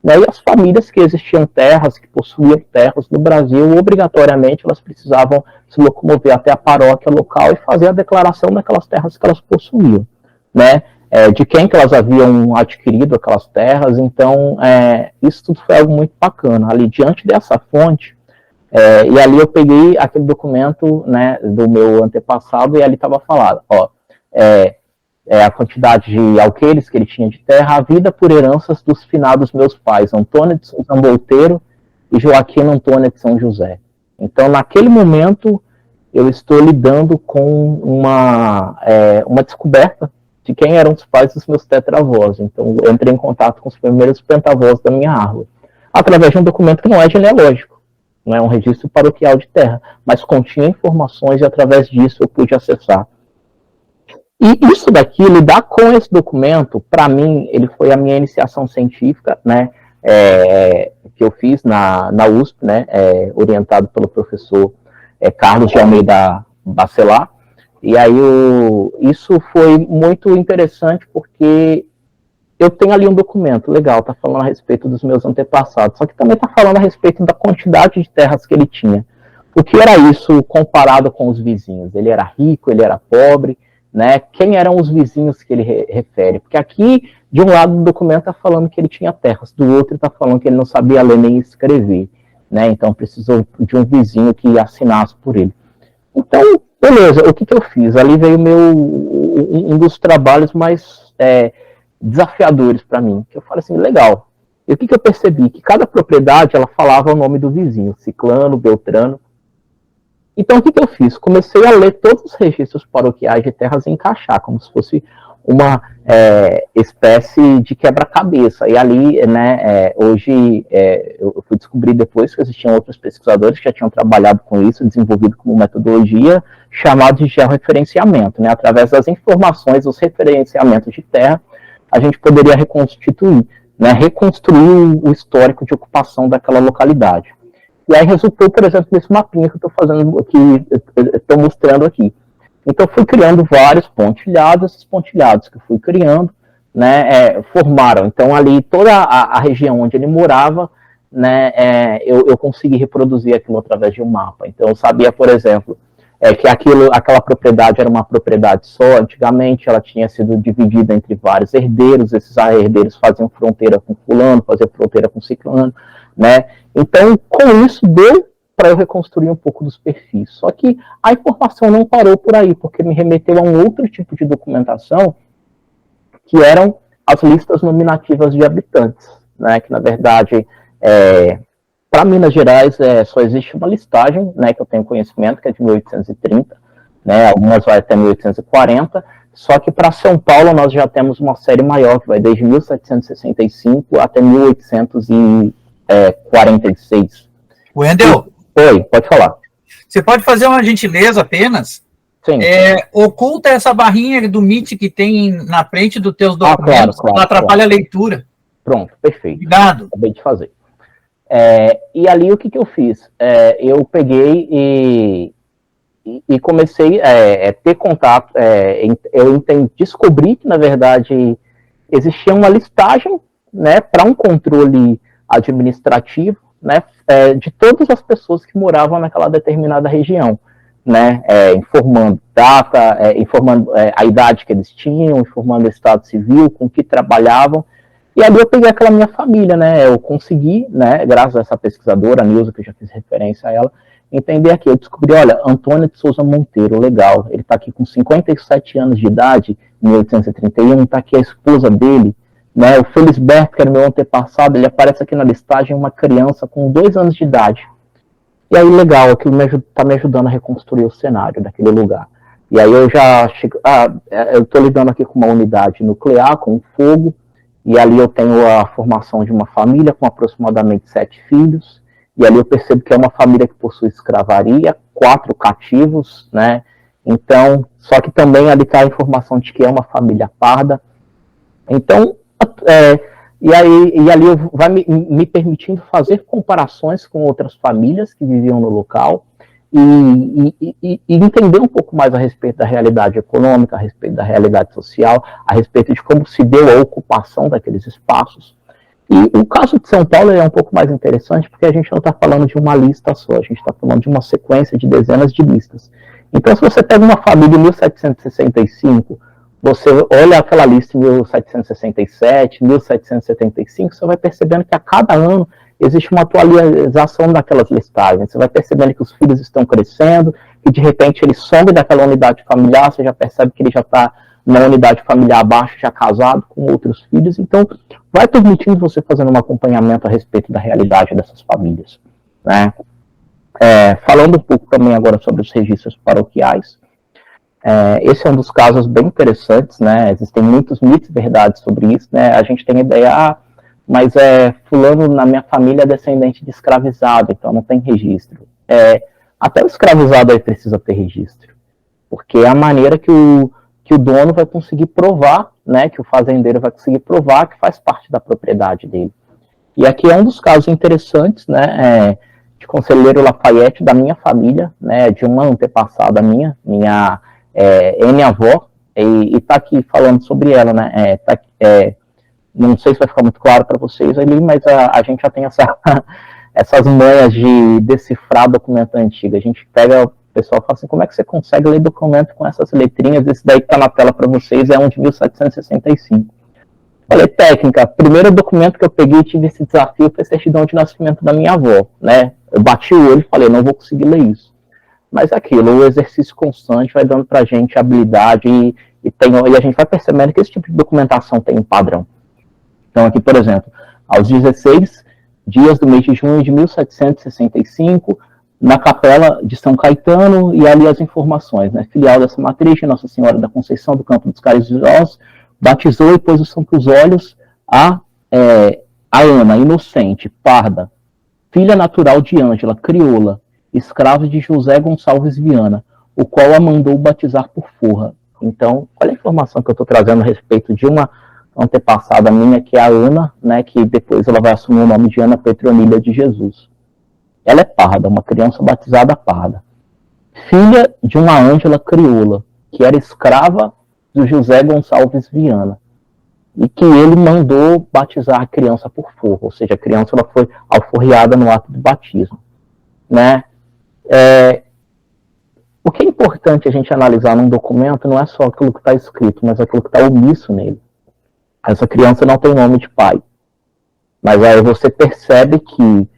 né, e as famílias que existiam terras, que possuíam terras no Brasil, obrigatoriamente elas precisavam se locomover até a paróquia local e fazer a declaração daquelas terras que elas possuíam, né, de quem que elas haviam adquirido aquelas terras. Então, isso tudo foi algo muito bacana. Ali, diante dessa fonte, e ali eu peguei aquele documento, né, do meu antepassado, e ali estava falado, a quantidade de alqueires que ele tinha de terra, a vida por heranças dos finados meus pais, Antônio de Souza Monteiro e Joaquim Antônio de São José. Então, naquele momento, eu estou lidando com uma descoberta de quem eram os pais dos meus tetravós. Então, eu entrei em contato com os primeiros pentavós da minha árvore, através de um documento que não é genealógico, não é um registro paroquial de terra, mas continha informações e através disso eu pude acessar. E isso daqui, lidar com esse documento, para mim, ele foi a minha iniciação científica, né, que eu fiz na USP, né, orientado pelo professor Carlos de Almeida Bacelar. E aí isso foi muito interessante porque eu tenho ali um documento legal, está falando a respeito dos meus antepassados, só que também está falando a respeito da quantidade de terras que ele tinha. O que era isso comparado com os vizinhos? Ele era rico, ele era pobre, né? Quem eram os vizinhos que ele refere? Porque aqui, de um lado do documento está falando que ele tinha terras, do outro está falando que ele não sabia ler nem escrever, né? Então precisou de um vizinho que assinasse por ele. Então, beleza, o que eu fiz? Ali veio um dos trabalhos mais desafiadores para mim, que eu falo assim, legal. E o que eu percebi? Que cada propriedade, ela falava o nome do vizinho, Ciclano, Beltrano. Então, o que eu fiz? Comecei a ler todos os registros paroquiais de terras e encaixar, como se fosse uma espécie de quebra-cabeça. E ali, né, hoje, eu fui descobrir depois que existiam outros pesquisadores que já tinham trabalhado com isso, desenvolvido como metodologia, chamada de georreferenciamento, né? Através das informações, os referenciamentos de terra, a gente poderia reconstituir, né, reconstruir o histórico de ocupação daquela localidade. E aí resultou, por exemplo, nesse mapinha que eu estou fazendo aqui, estou mostrando aqui. Então, eu fui criando vários pontilhados, esses pontilhados que eu fui criando, né, formaram. Então, ali, toda a região onde ele morava, né, eu consegui reproduzir aquilo através de um mapa. Então, eu sabia, por exemplo, que aquela propriedade era uma propriedade só. Antigamente, ela tinha sido dividida entre vários herdeiros, esses herdeiros faziam fronteira com fulano, faziam fronteira com ciclano, né? Então, com isso, deu para eu reconstruir um pouco dos perfis. Só que a informação não parou por aí, porque me remeteu a um outro tipo de documentação, que eram as listas nominativas de habitantes, né? Que, na verdade, para Minas Gerais, só existe uma listagem, né, que eu tenho conhecimento, que é de 1830, né, algumas vai até 1840, Só que para São Paulo nós já temos uma série maior, que vai desde 1765 até 1846. Wendel, Oi, pode falar. você pode fazer uma gentileza apenas? Sim. Oculta essa barrinha do Meet que tem na frente dos teus documentos, claro, não atrapalha a leitura. Pronto, perfeito. Obrigado. Acabei de fazer. E ali o que eu fiz? Eu peguei e comecei a ter contato, descobri que, na verdade, existia uma listagem, né, para um controle administrativo, né, de todas as pessoas que moravam naquela determinada região, né, informando data, informando a idade que eles tinham, informando o estado civil, com que trabalhavam. E ali eu peguei aquela minha família, né, eu consegui, né, graças a essa pesquisadora, a Nilza, que eu já fiz referência a ela, entender aqui. Eu descobri, olha, Antônio de Souza Monteiro, legal, ele está aqui com 57 anos de idade, em 1831, está aqui a esposa dele, né, o Felisberto, que era meu antepassado, ele aparece aqui na listagem, uma criança com 2 anos de idade. E aí, legal, aquilo está me ajudando a reconstruir o cenário daquele lugar. E aí eu já chego, eu estou lidando aqui com uma unidade nuclear, com fogo, e ali eu tenho a formação de uma família com aproximadamente 7 filhos, e ali eu percebo que é uma família que possui escravaria, 4 cativos, né? Então, só que também ali está a informação de que é uma família parda. Então, e ali vai me permitindo fazer comparações com outras famílias que viviam no local e entender um pouco mais a respeito da realidade econômica, a respeito da realidade social, a respeito de como se deu a ocupação daqueles espaços. E o caso de São Paulo é um pouco mais interessante porque a gente não está falando de uma lista só, a gente está falando de uma sequência de dezenas de listas. Então, se você pega uma família em 1765, você olha aquela lista em 1767, 1775, você vai percebendo que a cada ano existe uma atualização daquelas listagens. Você vai percebendo que os filhos estão crescendo, que de repente ele some daquela unidade familiar, você já percebe que ele já está na unidade familiar abaixo, já casado com outros filhos. Então, vai permitindo você fazendo um acompanhamento a respeito da realidade dessas famílias, né? Falando um pouco também agora sobre os registros paroquiais, esse é um dos casos bem interessantes, né? Existem muitos mitos e verdades sobre isso, né? A gente tem a ideia, mas fulano na minha família é descendente de escravizado, então não tem registro. Até o escravizado aí precisa ter registro, porque é a maneira que o dono vai conseguir provar, né? Que o fazendeiro vai conseguir provar que faz parte da propriedade dele. E aqui é um dos casos interessantes, né? De Conselheiro Lafayette, da minha família, né? De uma antepassada minha N-avó, e está aqui falando sobre ela, né? Não sei se vai ficar muito claro para vocês ali, mas a gente já tem essas manhas de decifrar documento antigo. A gente pega, o pessoal fala assim, como é que você consegue ler documento com essas letrinhas? Esse daí que está na tela para vocês é um de 1765. Falei, técnica, primeiro documento que eu peguei e tive esse desafio foi a certidão de nascimento da minha avó, né? Eu bati o olho e falei, não vou conseguir ler isso. Mas aquilo, o exercício constante vai dando pra gente habilidade e a gente vai percebendo que esse tipo de documentação tem um padrão. Então aqui, por exemplo, aos 16 dias do mês de junho de 1765, na capela de São Caetano, e ali as informações, né? Filial dessa matriz, Nossa Senhora da Conceição do Campo dos Carijós, batizou e pôs os santos olhos a Ana, inocente, parda, filha natural de Ângela, crioula, escravo de José Gonçalves Viana, o qual a mandou batizar por Forra. Então, olha a informação que eu estou trazendo a respeito de uma antepassada minha, que é a Ana, né, que depois ela vai assumir o nome de Ana Petronila de Jesus. Ela é parda, uma criança batizada parda. Filha de uma Ângela crioula, que era escrava do José Gonçalves Viana, e que ele mandou batizar a criança por Forra, ou seja, a criança ela foi alforriada no ato do batismo, né? O que é importante a gente analisar num documento não é só aquilo que está escrito, mas aquilo que está omisso nele. Essa criança não tem nome de pai. Mas aí você percebe que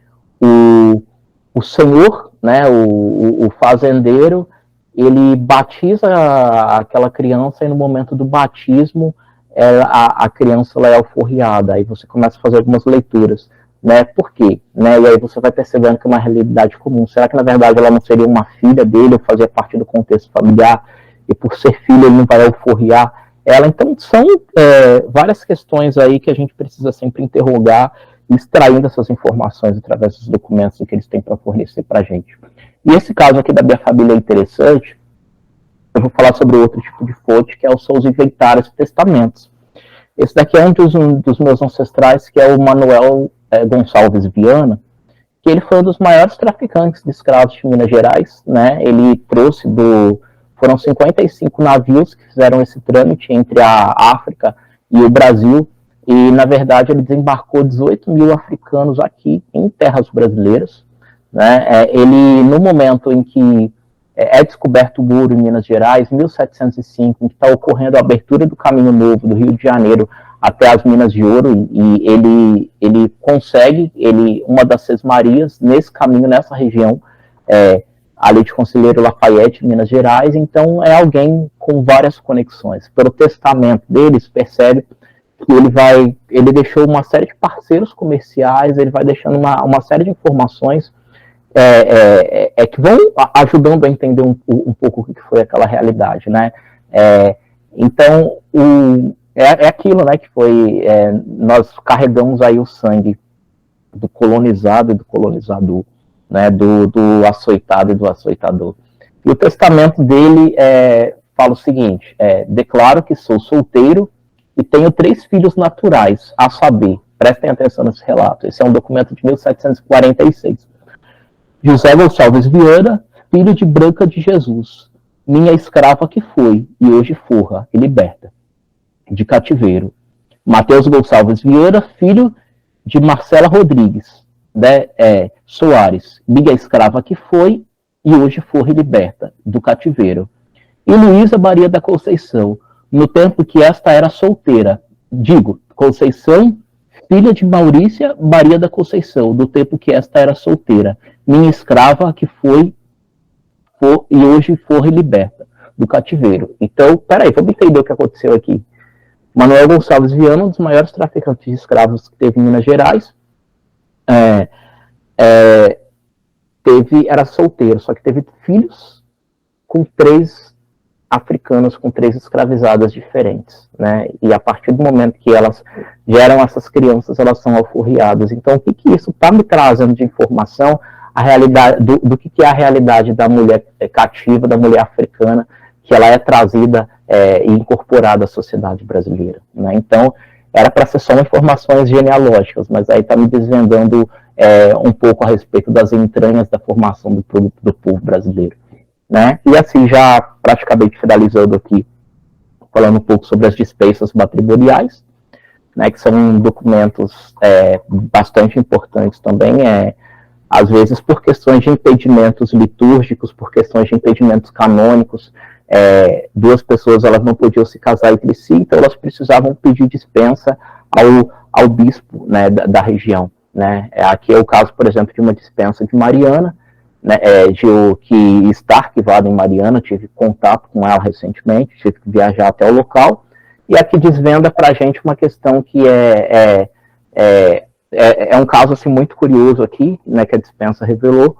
o senhor, né, o fazendeiro, ele batiza aquela criança e no momento do batismo a criança ela é alforriada. Aí você começa a fazer algumas leituras. Né? Por quê? Né? E aí você vai percebendo que é uma realidade comum. Será que, na verdade, ela não seria uma filha dele ou fazia parte do contexto familiar? e por ser filho ele não vai alforriar ela. Então são várias questões aí que a gente precisa sempre interrogar, extraindo essas informações através dos documentos que eles têm para fornecer para a gente. E esse caso aqui da minha família é interessante. Eu vou falar sobre outro tipo de fonte, que são os inventários e testamentos. Esse daqui é um dos meus ancestrais, que é o Manuel Gonçalves Viana, que ele foi um dos maiores traficantes de escravos de Minas Gerais, né? Ele trouxe foram 55 navios que fizeram esse trâmite entre a África e o Brasil, e, na verdade, ele desembarcou 18 mil africanos aqui, em terras brasileiras, né? Ele, no momento em que é descoberto o muro em Minas Gerais, 1705, em que está ocorrendo a abertura do Caminho Novo, do Rio de Janeiro até as Minas de Ouro, e ele consegue, uma das sesmarias, nesse caminho, nessa região, ali de Conselheiro Lafayette, Minas Gerais. Então é alguém com várias conexões. Pelo testamento deles, percebe que ele deixou uma série de parceiros comerciais, ele vai deixando uma série de informações que vão ajudando a entender um pouco o que foi aquela realidade, né? Então, aquilo, né, que foi, nós carregamos aí o sangue do colonizado e do colonizador, né, do açoitado e do açoitador. E o testamento dele fala o seguinte: declaro que sou solteiro e tenho 3 filhos naturais, a saber, prestem atenção nesse relato, esse é um documento de 1746. José Gonçalves Viana, filho de Branca de Jesus, minha escrava que foi, e hoje forra e liberta, de cativeiro. Mateus Gonçalves Viana, filho de Marcela Rodrigues, Soares, minha escrava que foi, e hoje forra e liberta, do cativeiro. E Luísa Maria da Conceição, no tempo que esta era solteira, Conceição, filha de Maurícia Maria da Conceição, do tempo que esta era solteira, minha escrava que foi e hoje forra e liberta, do cativeiro. Então, peraí, vamos entender o que aconteceu aqui. Manuel Gonçalves Viana, um dos maiores traficantes de escravos que teve em Minas Gerais, era solteiro, só que teve filhos com 3 africanas, com 3 escravizadas diferentes, né? E a partir do momento que elas geram essas crianças, elas são alforriadas. Então, o que isso está me trazendo de informação? A realidade do que é a realidade da mulher cativa, da mulher africana, que ela é trazida e incorporada à sociedade brasileira, né? Então, era para ser só informações genealógicas, mas aí está me desvendando um pouco a respeito das entranhas da formação do produto do povo brasileiro, né? E assim, já praticamente finalizando aqui, falando um pouco sobre as dispensas matrimoniais, né, que são documentos bastante importantes também, às vezes por questões de impedimentos litúrgicos, por questões de impedimentos canônicos, 2 pessoas elas não podiam se casar entre si, então elas precisavam pedir dispensa ao bispo, né, da região, né? Aqui é o caso, por exemplo, de uma dispensa de Mariana, né, que está arquivada em Mariana, tive contato com ela recentemente, tive que viajar até o local, e aqui desvenda para a gente uma questão que é um caso assim, muito curioso aqui, né, que a dispensa revelou,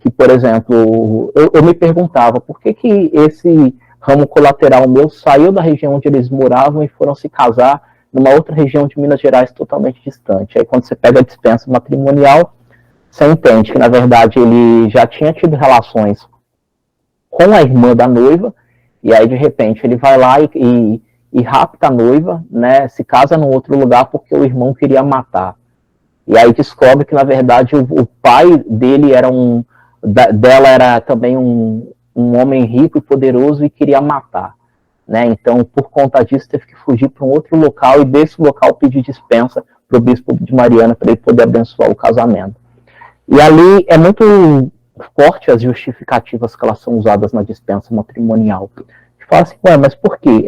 que, por exemplo, eu me perguntava por que esse ramo colateral meu saiu da região onde eles moravam e foram se casar numa outra região de Minas Gerais totalmente distante. Aí quando você pega a dispensa matrimonial, você entende que, na verdade, ele já tinha tido relações com a irmã da noiva, e aí, de repente, ele vai lá e rapta a noiva, né, se casa num outro lugar porque o irmão queria matar. E aí descobre que, na verdade, o pai dele dela era também um homem rico e poderoso e queria matar, né? Então, por conta disso, teve que fugir para um outro local e desse local pedir dispensa para o bispo de Mariana para ele poder abençoar o casamento. E ali é muito forte as justificativas que elas são usadas na dispensa matrimonial. Fala assim, mas por quê?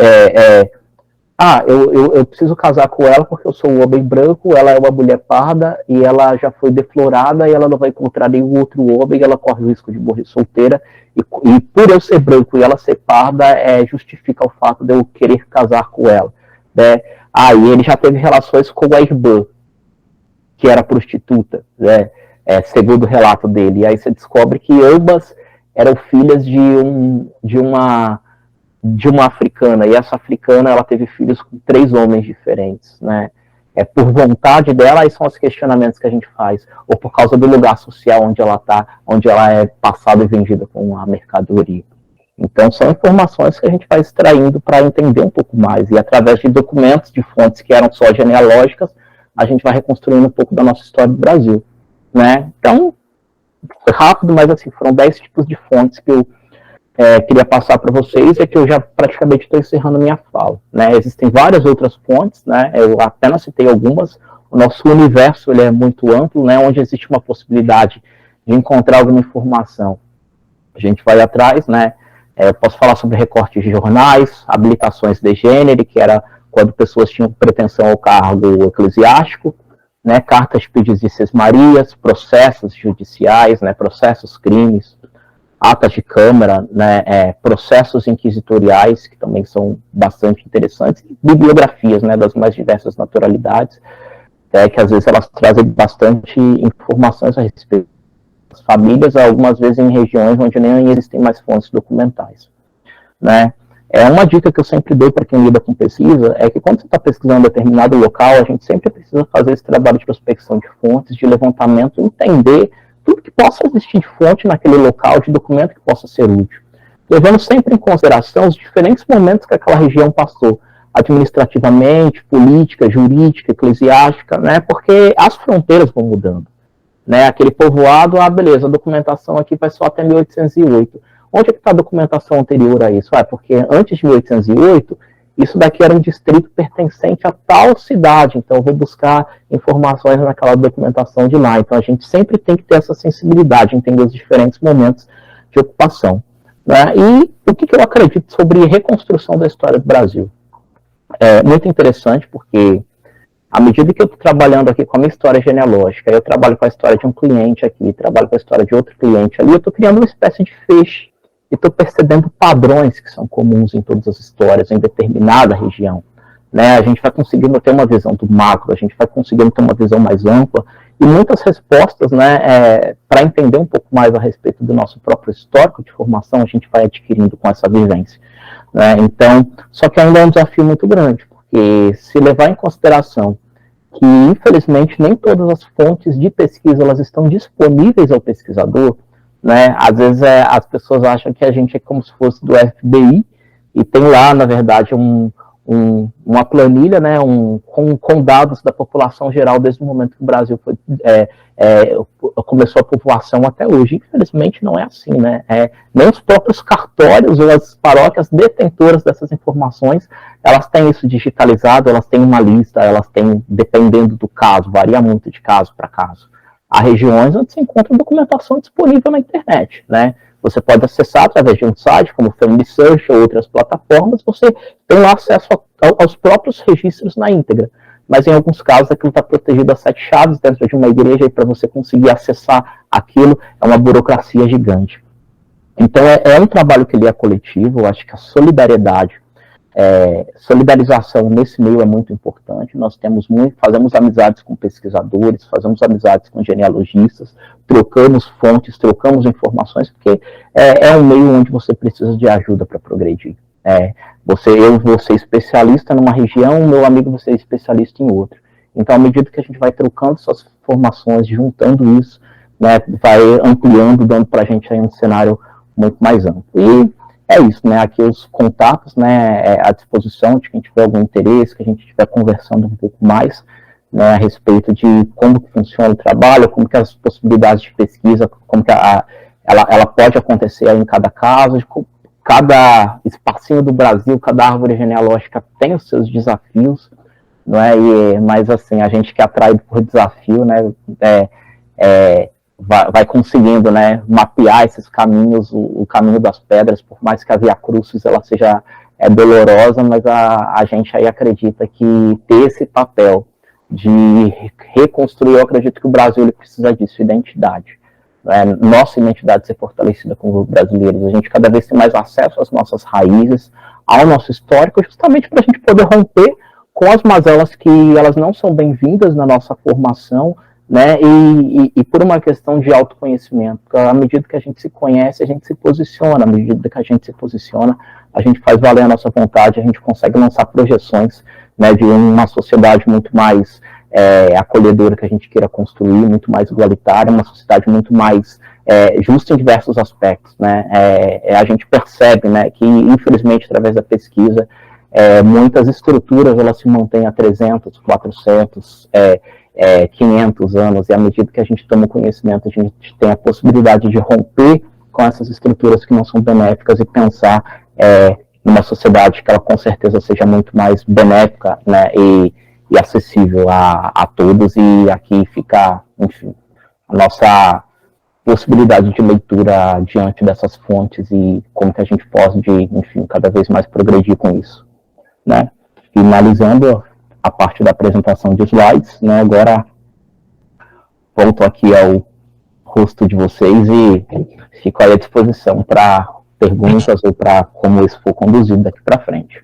Eu preciso casar com ela porque eu sou um homem branco, ela é uma mulher parda e ela já foi deflorada e ela não vai encontrar nenhum outro homem, ela corre o risco de morrer solteira, e por eu ser branco e ela ser parda, justifica o fato de eu querer casar com ela, né? E ele já teve relações com a irmã, que era prostituta, né? Segundo o relato dele. E aí você descobre que ambas eram filhas de de uma africana, e essa africana ela teve filhos com 3 homens diferentes, né? É por vontade dela, aí são os questionamentos que a gente faz, ou por causa do lugar social onde ela está, onde ela é passada e vendida com a mercadoria. Então, são informações que a gente vai extraindo para entender um pouco mais, e através de documentos, de fontes que eram só genealógicas, a gente vai reconstruindo um pouco da nossa história do Brasil, né? Então, foi rápido, mas assim, foram 10 tipos de fontes que eu queria passar para vocês, é que eu já praticamente estou encerrando minha fala, né? Existem várias outras fontes, né? Eu apenas citei algumas. O nosso universo ele é muito amplo, né? Onde existe uma possibilidade de encontrar alguma informação, a gente vai atrás, né? Eu posso falar sobre recortes de jornais, habilitações de gênero, que era quando pessoas tinham pretensão ao cargo eclesiástico, né? Cartas de pedidos de sesmarias, processos judiciais, né? Processos, crimes, atas de câmara, né, processos inquisitoriais, que também são bastante interessantes, bibliografias, né, das mais diversas naturalidades, que às vezes elas trazem bastante informações a respeito das famílias, algumas vezes em regiões onde nem existem mais fontes documentais, né. Uma dica que eu sempre dou para quem lida com pesquisa é que quando você está pesquisando um determinado local, a gente sempre precisa fazer esse trabalho de prospecção de fontes, de levantamento, entender tudo que possa existir de fonte naquele local, de documento que possa ser útil, levando sempre em consideração os diferentes momentos que aquela região passou, administrativamente, política, jurídica, eclesiástica, né, porque as fronteiras vão mudando, né, aquele povoado, beleza, a documentação aqui vai só até 1808, onde é que está a documentação anterior a isso? Porque antes de 1808, isso daqui era um distrito pertencente a tal cidade, então eu vou buscar informações naquela documentação de lá. Então a gente sempre tem que ter essa sensibilidade, entender os diferentes momentos de ocupação, né? E o que eu acredito sobre reconstrução da história do Brasil? É muito interessante, porque à medida que eu estou trabalhando aqui com a minha história genealógica, eu trabalho com a história de um cliente aqui, trabalho com a história de outro cliente ali, eu estou criando uma espécie de feixe, e estou percebendo padrões que são comuns em todas as histórias, em determinada região, né? A gente vai conseguindo ter uma visão do macro, a gente vai conseguindo ter uma visão mais ampla, e muitas respostas, né, para entender um pouco mais a respeito do nosso próprio histórico de formação, a gente vai adquirindo com essa vivência, né? Então, só que ainda é um desafio muito grande, porque se levar em consideração que, infelizmente, nem todas as fontes de pesquisa elas estão disponíveis ao pesquisador, né? Às vezes as pessoas acham que a gente é como se fosse do FBI e tem lá, na verdade, uma planilha, né, com dados da população geral desde o momento que o Brasil começou a população até hoje. Infelizmente não é assim, né? Nem os próprios cartórios ou as paróquias detentoras dessas informações, elas têm isso digitalizado, elas têm uma lista, elas têm, dependendo do caso, varia muito de caso para caso. Há regiões onde se encontra documentação disponível na internet, né? Você pode acessar através de um site, como o Family Search ou outras plataformas, você tem lá acesso aos próprios registros na íntegra. Mas em alguns casos aquilo está protegido a 7 chaves dentro de uma igreja e para você conseguir acessar aquilo é uma burocracia gigante. Então é um trabalho que ele é coletivo, eu acho que a solidarização nesse meio é muito importante. Nós fazemos amizades com pesquisadores, fazemos amizades com genealogistas, trocamos fontes, trocamos informações, porque é um meio onde você precisa de ajuda para progredir. Eu vou ser especialista numa região, meu amigo vai ser especialista em outra. Então, à medida que a gente vai trocando suas informações, juntando isso, né, vai ampliando, dando para a gente aí um cenário muito mais amplo. E é isso, né? Aqui os contatos, né, à disposição de quem tiver algum interesse, que a gente estiver conversando um pouco mais, né, a respeito de como que funciona o trabalho, como que as possibilidades de pesquisa, como que ela pode acontecer aí em cada caso, cada espacinho do Brasil, cada árvore genealógica tem os seus desafios, não é? Mas assim, a gente que é atraído por desafio, né, vai conseguindo, né, mapear esses caminhos, o caminho das pedras, por mais que a Via Crucis ela seja dolorosa, mas a gente aí acredita que ter esse papel de reconstruir, eu acredito que o Brasil ele precisa disso, identidade. Nossa identidade ser fortalecida como brasileiros, a gente cada vez tem mais acesso às nossas raízes, ao nosso histórico, justamente para a gente poder romper com as mazelas que elas não são bem-vindas na nossa formação, né, e por uma questão de autoconhecimento. À medida que a gente se conhece, a gente se posiciona. À medida que a gente se posiciona, a gente faz valer a nossa vontade, a gente consegue lançar projeções, né, de uma sociedade muito mais acolhedora que a gente queira construir, muito mais igualitária, uma sociedade muito mais justa em diversos aspectos, né? A gente percebe, né, que, infelizmente, através da pesquisa, muitas estruturas elas se mantêm há 300, 400, 500 anos, e à medida que a gente toma conhecimento, a gente tem a possibilidade de romper com essas estruturas que não são benéficas e pensar numa sociedade que ela com certeza seja muito mais benéfica, né, e acessível a todos, e aqui fica, enfim, a nossa possibilidade de leitura diante dessas fontes e como que a gente pode, enfim, cada vez mais progredir com isso, né. Finalizando a parte da apresentação de slides, né, agora volto aqui ao rosto de vocês e fico à disposição para perguntas ou para como isso for conduzido daqui para frente.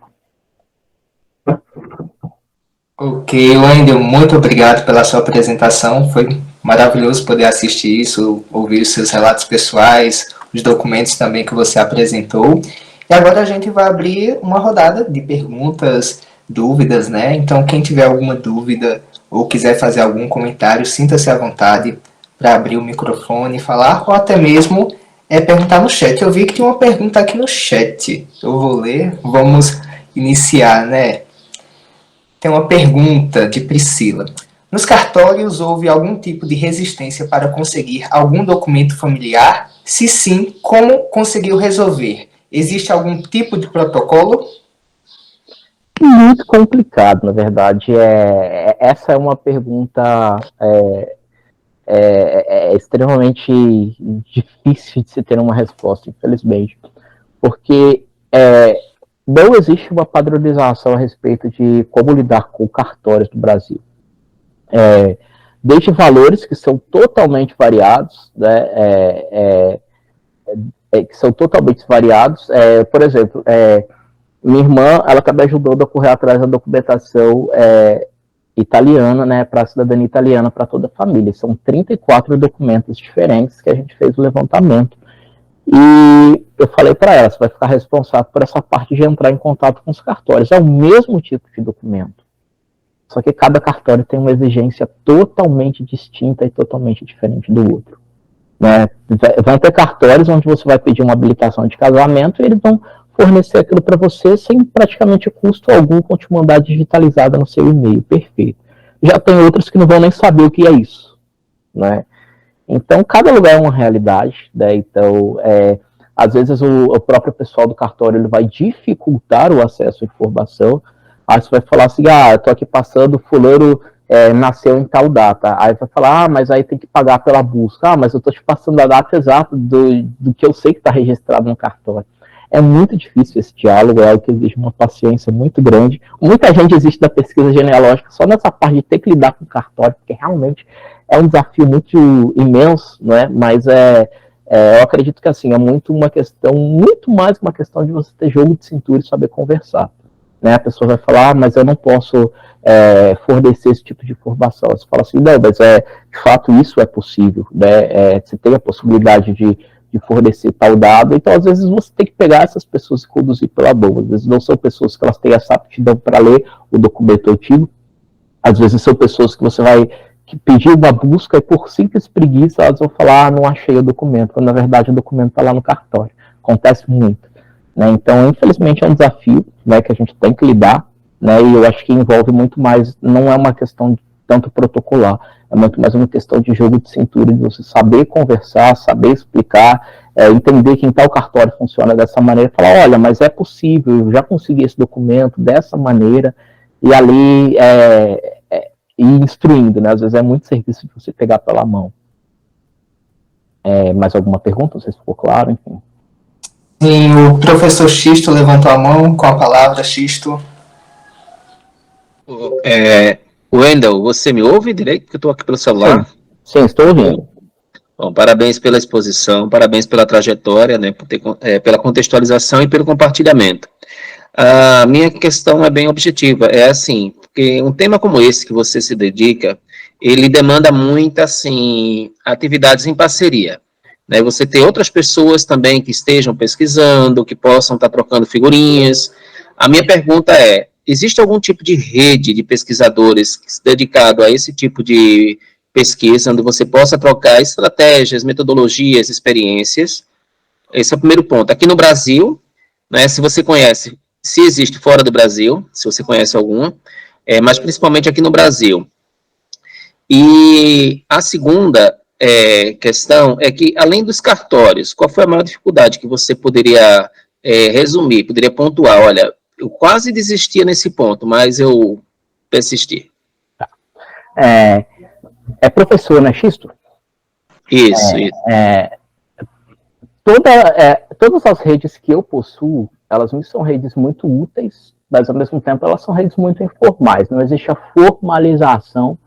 Ok, Wendel, muito obrigado pela sua apresentação, foi maravilhoso poder assistir isso, ouvir os seus relatos pessoais, os documentos também que você apresentou. E agora a gente vai abrir uma rodada de perguntas, dúvidas, né? Então, quem tiver alguma dúvida ou quiser fazer algum comentário, sinta-se à vontade para abrir o microfone e falar, ou até mesmo perguntar no chat. Eu vi que tem uma pergunta aqui no chat, eu vou ler, vamos iniciar, né? Tem uma pergunta de Priscila. Nos cartórios houve algum tipo de resistência para conseguir algum documento familiar? Se sim, como conseguiu resolver? Existe algum tipo de protocolo? Muito complicado, na verdade. Essa é uma pergunta extremamente difícil de se ter uma resposta, infelizmente, porque não existe uma padronização a respeito de como lidar com cartórios no Brasil. Desde valores que são totalmente variados, né, por exemplo, minha irmã, ela está me ajudando a correr atrás da documentação italiana, né, para a cidadania italiana para toda a família. São 34 documentos diferentes que a gente fez o levantamento. E eu falei para ela, você vai ficar responsável por essa parte de entrar em contato com os cartórios. É o mesmo tipo de documento, só que cada cartório tem uma exigência totalmente distinta e totalmente diferente do outro, né? Vão ter cartórios onde você vai pedir uma habilitação de casamento e eles vão fornecer aquilo para você sem praticamente custo algum, com te mandar digitalizada no seu e-mail, perfeito. Já tem outros que não vão nem saber o que é isso, né? Então, cada lugar é uma realidade, né? Então, às vezes o próprio pessoal do cartório ele vai dificultar o acesso à informação. Aí você vai falar assim, eu tô aqui passando, fulano nasceu em tal data. Aí vai falar, mas aí tem que pagar pela busca. Mas eu tô te passando a data exata do que eu sei que está registrado no cartório. É muito difícil esse diálogo, é algo que exige uma paciência muito grande. Muita gente existe da pesquisa genealógica só nessa parte de ter que lidar com o cartório, porque realmente é um desafio muito imenso, né? Mas eu acredito que assim, é muito mais uma questão de você ter jogo de cintura e saber conversar, né? A pessoa vai falar, mas eu não posso fornecer esse tipo de informação. Você fala assim, não, mas de fato isso é possível, né? Você tem a possibilidade de fornecer tal dado, então às vezes você tem que pegar essas pessoas e conduzir pela mão. Às vezes não são pessoas que elas têm essa aptidão para ler o documento antigo, às vezes são pessoas que você vai pedir uma busca e por simples preguiça elas vão falar, não achei o documento, quando na verdade o documento está lá no cartório. Acontece muito, né? Então infelizmente é um desafio, né, que a gente tem que lidar, né, e eu acho que envolve muito mais, não é uma questão de tanto protocolar, é muito mais uma questão de jogo de cintura, de você saber conversar, saber explicar, entender que em tal cartório funciona dessa maneira, falar, olha, mas é possível, eu já consegui esse documento dessa maneira, e ali ir instruindo, né? Às vezes é muito serviço de você pegar pela mão. Mais alguma pergunta? Não sei se ficou claro, enfim. Sim, o professor Xisto levantou a mão com a palavra, Xisto. Wendel, você me ouve direito? Porque eu estou aqui pelo celular. Sim, estou ouvindo. Bom, parabéns pela exposição, parabéns pela trajetória, né, pela contextualização e pelo compartilhamento. A minha questão é bem objetiva, é assim, porque um tema como esse que você se dedica, ele demanda muito, assim, atividades em parceria, né, você ter outras pessoas também que estejam pesquisando, que possam estar trocando figurinhas. A minha pergunta é, existe algum tipo de rede de pesquisadores dedicado a esse tipo de pesquisa, onde você possa trocar estratégias, metodologias, experiências? Esse é o primeiro ponto. Aqui no Brasil, né, se você conhece, se existe fora do Brasil, se você conhece algum, mas principalmente aqui no Brasil. E a segunda questão é que, além dos cartórios, qual foi a maior dificuldade que você poderia resumir, poderia pontuar? Olha, eu quase desistia nesse ponto, mas eu persisti. Professor, né, Xisto? Isso. Todas as redes que eu possuo, elas me são redes muito úteis, mas ao mesmo tempo elas são redes muito informais. Não existe a formalização,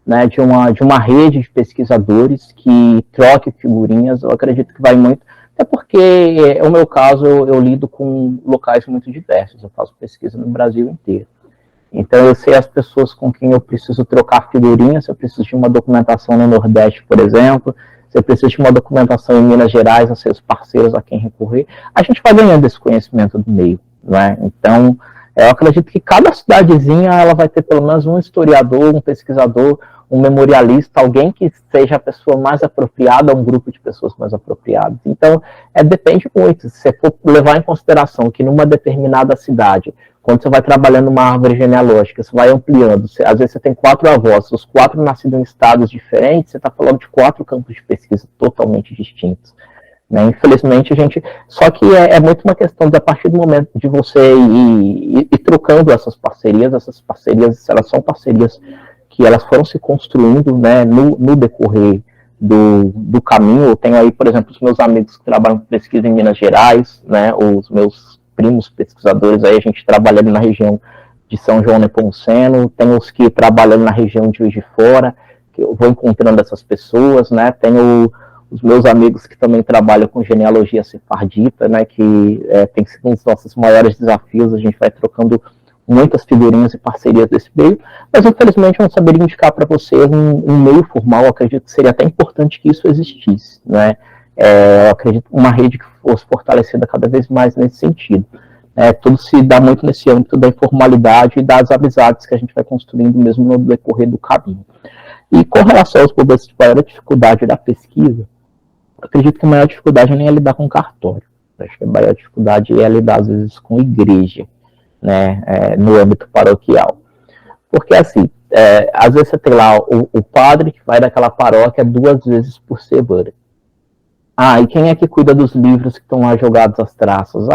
né, de uma rede de pesquisadores que troque figurinhas. Eu acredito que vai muito, até porque, no meu caso, eu lido com locais muito diversos, eu faço pesquisa no Brasil inteiro. Então eu sei as pessoas com quem eu preciso trocar figurinhas, se eu preciso de uma documentação no Nordeste, por exemplo, se eu preciso de uma documentação em Minas Gerais, eu sei os parceiros a quem recorrer. A gente vai ganhando esse conhecimento do meio, né? Então, eu acredito que cada cidadezinha ela vai ter pelo menos um historiador, um pesquisador, um memorialista, alguém que seja a pessoa mais apropriada, um grupo de pessoas mais apropriadas. Então, depende muito. Se você for levar em consideração que numa determinada cidade, quando você vai trabalhando uma árvore genealógica, você vai ampliando, às vezes você tem 4 avós, os 4 nascidos em estados diferentes, você está falando de 4 campos de pesquisa totalmente distintos. Né? Infelizmente, só que é muito uma questão de, a partir do momento de você ir trocando essas parcerias, elas são parcerias que elas foram se construindo, né, no decorrer do caminho. Eu tenho aí, por exemplo, os meus amigos que trabalham com pesquisa em Minas Gerais, né, os meus primos pesquisadores, aí a gente trabalha ali na região de São João Nepomuceno, tem os que trabalham na região de Juiz de Fora, que eu vou encontrando essas pessoas, né, tenho os meus amigos que também trabalham com genealogia sefardita, né, que tem sido um dos nossos maiores desafios, a gente vai trocando muitas figurinhas e parcerias desse meio, mas infelizmente eu não saberia indicar para vocês um meio formal. Eu acredito que seria até importante que isso existisse, né? Eu acredito uma rede que fosse fortalecida cada vez mais nesse sentido. Tudo se dá muito nesse âmbito da informalidade e das amizades que a gente vai construindo mesmo no decorrer do caminho. E com relação aos problemas de maior dificuldade da pesquisa, eu acredito que a maior dificuldade nem é lidar com cartório. Eu acho que a maior dificuldade é lidar, às vezes, com igreja, né, no âmbito paroquial. Porque, assim, às vezes você tem lá o padre que vai daquela paróquia 2 vezes por semana. E quem é que cuida dos livros que estão lá jogados às traças?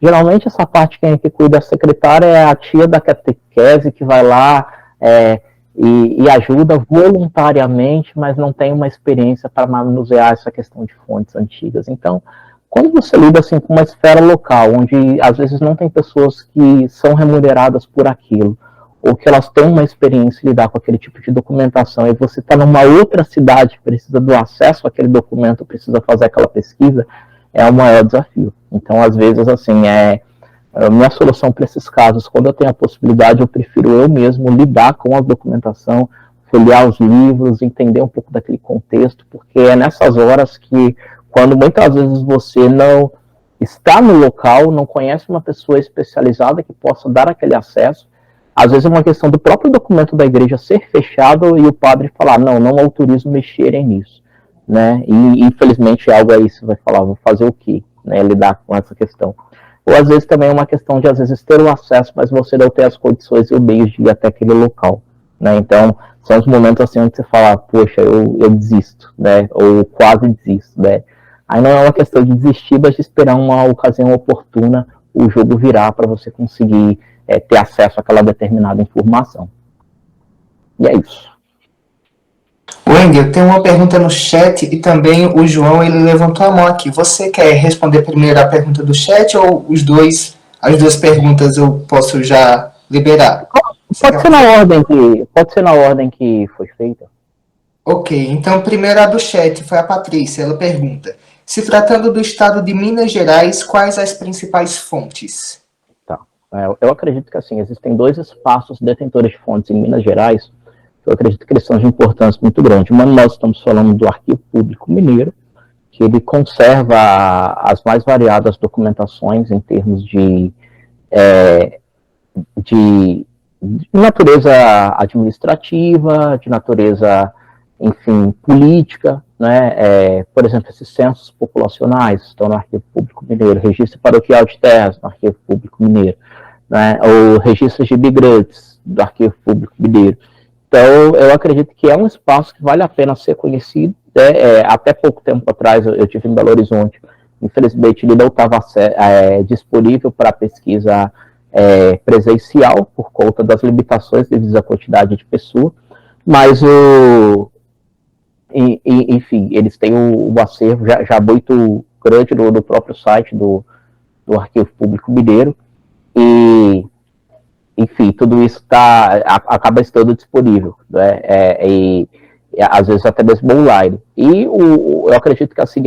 Geralmente essa parte, quem é que cuida da secretária é a tia da catequese que vai lá e ajuda voluntariamente, mas não tem uma experiência para manusear essa questão de fontes antigas. Então, quando você lida assim, com uma esfera local, onde às vezes não tem pessoas que são remuneradas por aquilo, ou que elas têm uma experiência em lidar com aquele tipo de documentação, e você está numa outra cidade que precisa do acesso àquele documento, precisa fazer aquela pesquisa, é o maior desafio. Então, às vezes, assim, a minha solução para esses casos, quando eu tenho a possibilidade, eu prefiro eu mesmo lidar com a documentação, folhear os livros, entender um pouco daquele contexto, porque é nessas horas que, quando muitas vezes você não está no local, não conhece uma pessoa especializada que possa dar aquele acesso, às vezes é uma questão do próprio documento da igreja ser fechado e o padre falar, não autorizo mexerem nisso, né? E infelizmente algo aí você vai falar, vou fazer o quê? Né? Lidar com essa questão. Ou às vezes também é uma questão de às vezes ter o acesso, mas você não ter as condições e o meio de ir até aquele local, né? Então, são os momentos assim onde você fala, poxa, eu desisto, né? Ou quase desisto, né? Aí não é uma questão de desistir, mas de esperar uma ocasião oportuna, o jogo virar para você conseguir ter acesso àquela determinada informação. E é isso. Wendel, tem uma pergunta no chat e também o João, ele levantou a mão aqui. Você quer responder primeiro a pergunta do chat ou as duas perguntas eu posso já liberar? Pode ser na ordem que foi feita. Ok, então primeiro a do chat foi a Patrícia, ela pergunta, se tratando do estado de Minas Gerais, quais as principais fontes? Tá. Eu acredito que assim, existem 2 espaços detentores de fontes em Minas Gerais, que eu acredito que eles são de importância muito grande. Uma, nós estamos falando do Arquivo Público Mineiro, que ele conserva as mais variadas documentações em termos de natureza administrativa, de natureza, enfim, política, né? Por exemplo, esses censos populacionais estão no Arquivo Público Mineiro, registro paroquial de terras no Arquivo Público Mineiro, né? Ou registros de imigrantes do Arquivo Público Mineiro. Então, eu acredito que é um espaço que vale a pena ser conhecido. Até pouco tempo atrás, eu tive em Belo Horizonte, infelizmente ele não estava disponível para pesquisa presencial, por conta das limitações devido à quantidade de pessoas, mas enfim, eles têm um acervo já muito grande no próprio site do Arquivo Público Mineiro, e enfim, tudo isso acaba estando disponível, né? E às vezes até mesmo online. E eu acredito que assim,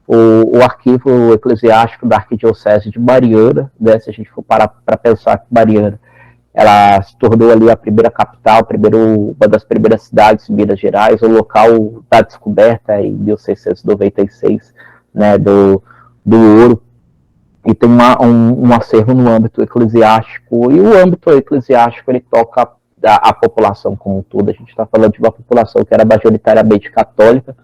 o arquivo eclesiástico da Arquidiocese de Mariana, né, se a gente for parar para pensar que Mariana, ela se tornou ali a primeira capital, uma das primeiras cidades de Minas Gerais, o local da descoberta em 1696, né, do ouro, e tem um acervo no âmbito eclesiástico, e o âmbito eclesiástico ele toca a população como um todo. A gente está falando de uma população que era majoritariamente católica,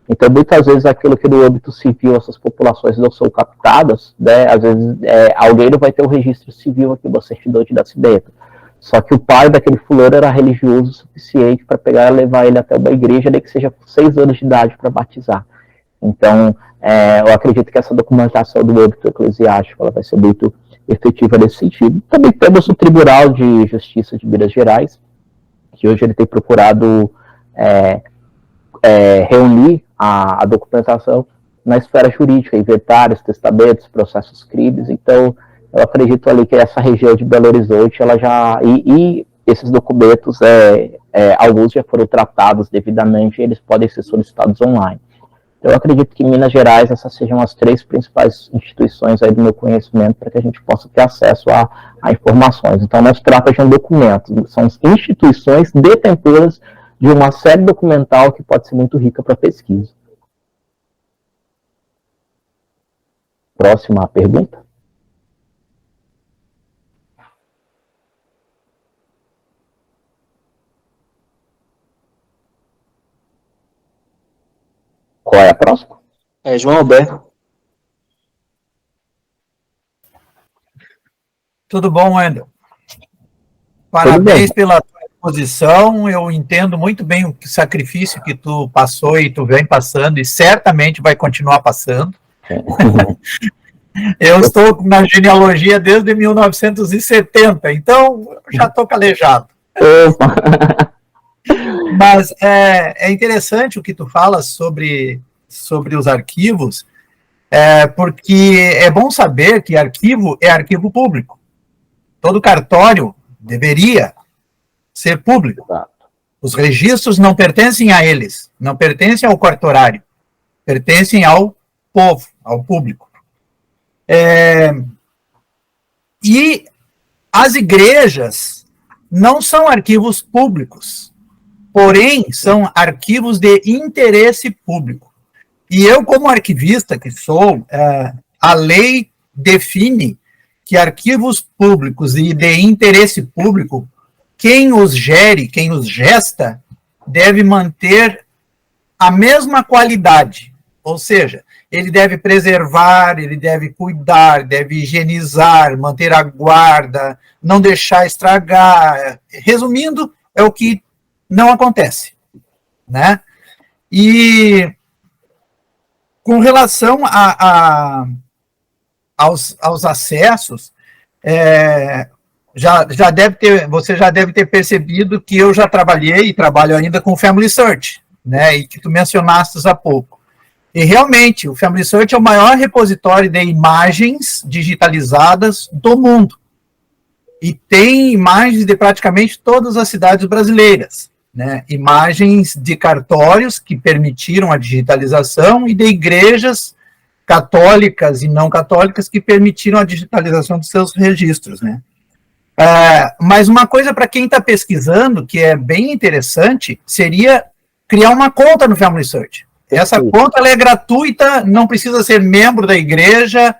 então muitas vezes aquilo que no âmbito civil essas populações não são captadas, né, às vezes alguém não vai ter um registro civil aqui, uma certidão de nascimento, só que o pai daquele fulano era religioso o suficiente para pegar e levar ele até uma igreja, nem que seja com 6 anos de idade para batizar. Então, eu acredito que essa documentação do âmbito eclesiástico ela vai ser muito efetiva nesse sentido. Também temos o Tribunal de Justiça de Minas Gerais, que hoje ele tem procurado reunir a documentação na esfera jurídica, inventários, testamentos, processos crimes. Então, eu acredito ali que essa região de Belo Horizonte, ela já... E esses documentos, alguns já foram tratados devidamente, e eles podem ser solicitados online. Eu acredito que em Minas Gerais essas sejam as 3 principais instituições aí do meu conhecimento para que a gente possa ter acesso a informações. Então, não se trata de um documento, são instituições detentoras de uma série documental que pode ser muito rica para pesquisa. Próxima pergunta. Qual é a próxima? João Alberto. Tudo bom, Wendel? Parabéns pela tua exposição. Eu entendo muito bem o sacrifício que tu passou e tu vem passando, e certamente vai continuar passando. Eu estou na genealogia desde 1970, então já estou calejado. Mas é interessante o que tu falas sobre os arquivos, porque é bom saber que arquivo é arquivo público. Todo cartório deveria ser público. Os registros não pertencem a eles, não pertencem ao cartorário, pertencem ao povo, ao público. E as igrejas não são arquivos públicos, porém são arquivos de interesse público. E eu, como arquivista que sou, a lei define que arquivos públicos e de interesse público, quem os gere, quem os gesta, deve manter a mesma qualidade, ou seja, ele deve preservar, ele deve cuidar, deve higienizar, manter a guarda, não deixar estragar. Resumindo, é o que não acontece, né? E com relação aos acessos, você já deve ter percebido que eu já trabalhei e trabalho ainda com o Family Search, né? E que tu mencionaste há pouco. E realmente, o Family Search é o maior repositório de imagens digitalizadas do mundo. E tem imagens de praticamente todas as cidades brasileiras, né? Imagens de cartórios que permitiram a digitalização e de igrejas católicas e não católicas que permitiram a digitalização dos seus registros, né? Mas uma coisa para quem está pesquisando, que é bem interessante, seria criar uma conta no Family Search. Essa conta ela é gratuita, não precisa ser membro da igreja.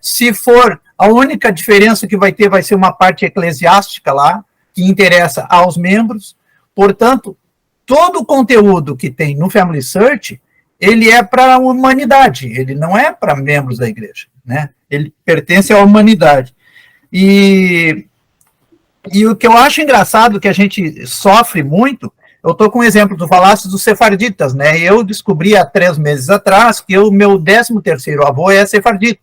Se for, a única diferença que vai ter vai ser uma parte eclesiástica lá, que interessa aos membros. Portanto, todo o conteúdo que tem no Family Search, ele é para a humanidade, ele não é para membros da igreja, né? Ele pertence à humanidade. E o que eu acho engraçado, que a gente sofre muito, eu estou com o exemplo do Falácio dos Sefarditas, né? Eu descobri há 3 meses atrás que o meu 13º avô é sefardita,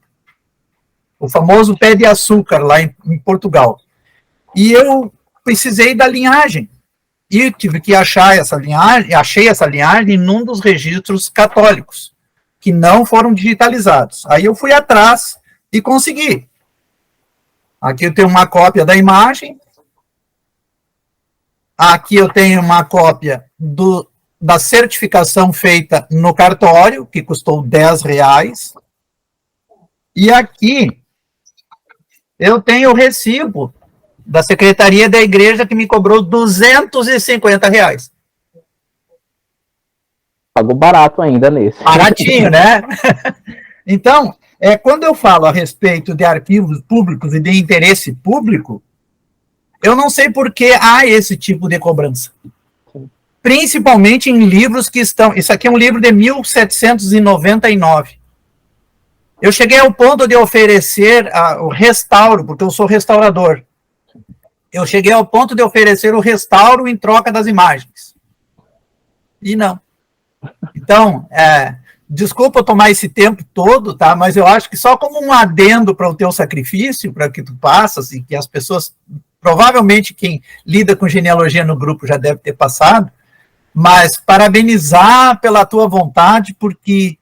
o famoso pé de açúcar lá em Portugal. E eu precisei da linhagem. E tive que achar essa linhagem, achei essa linhagem num dos registros católicos, que não foram digitalizados. Aí eu fui atrás e consegui. Aqui eu tenho uma cópia da imagem. Aqui eu tenho uma cópia da certificação feita no cartório, que custou R$10. E aqui eu tenho o recibo da secretaria da igreja, que me cobrou R$250. Pagou barato ainda nesse. Baratinho, né? Então, quando eu falo a respeito de arquivos públicos e de interesse público, eu não sei por que há esse tipo de cobrança. Principalmente em livros que estão... Isso aqui é um livro de 1799. Eu cheguei ao ponto de oferecer o restauro, porque eu sou restaurador. Eu cheguei ao ponto de oferecer o restauro em troca das imagens. E não. Então, desculpa eu tomar esse tempo todo, tá? Mas eu acho que só como um adendo para o teu sacrifício, para que tu passas, e que as pessoas, provavelmente quem lida com genealogia no grupo já deve ter passado, mas parabenizar pela tua vontade, porque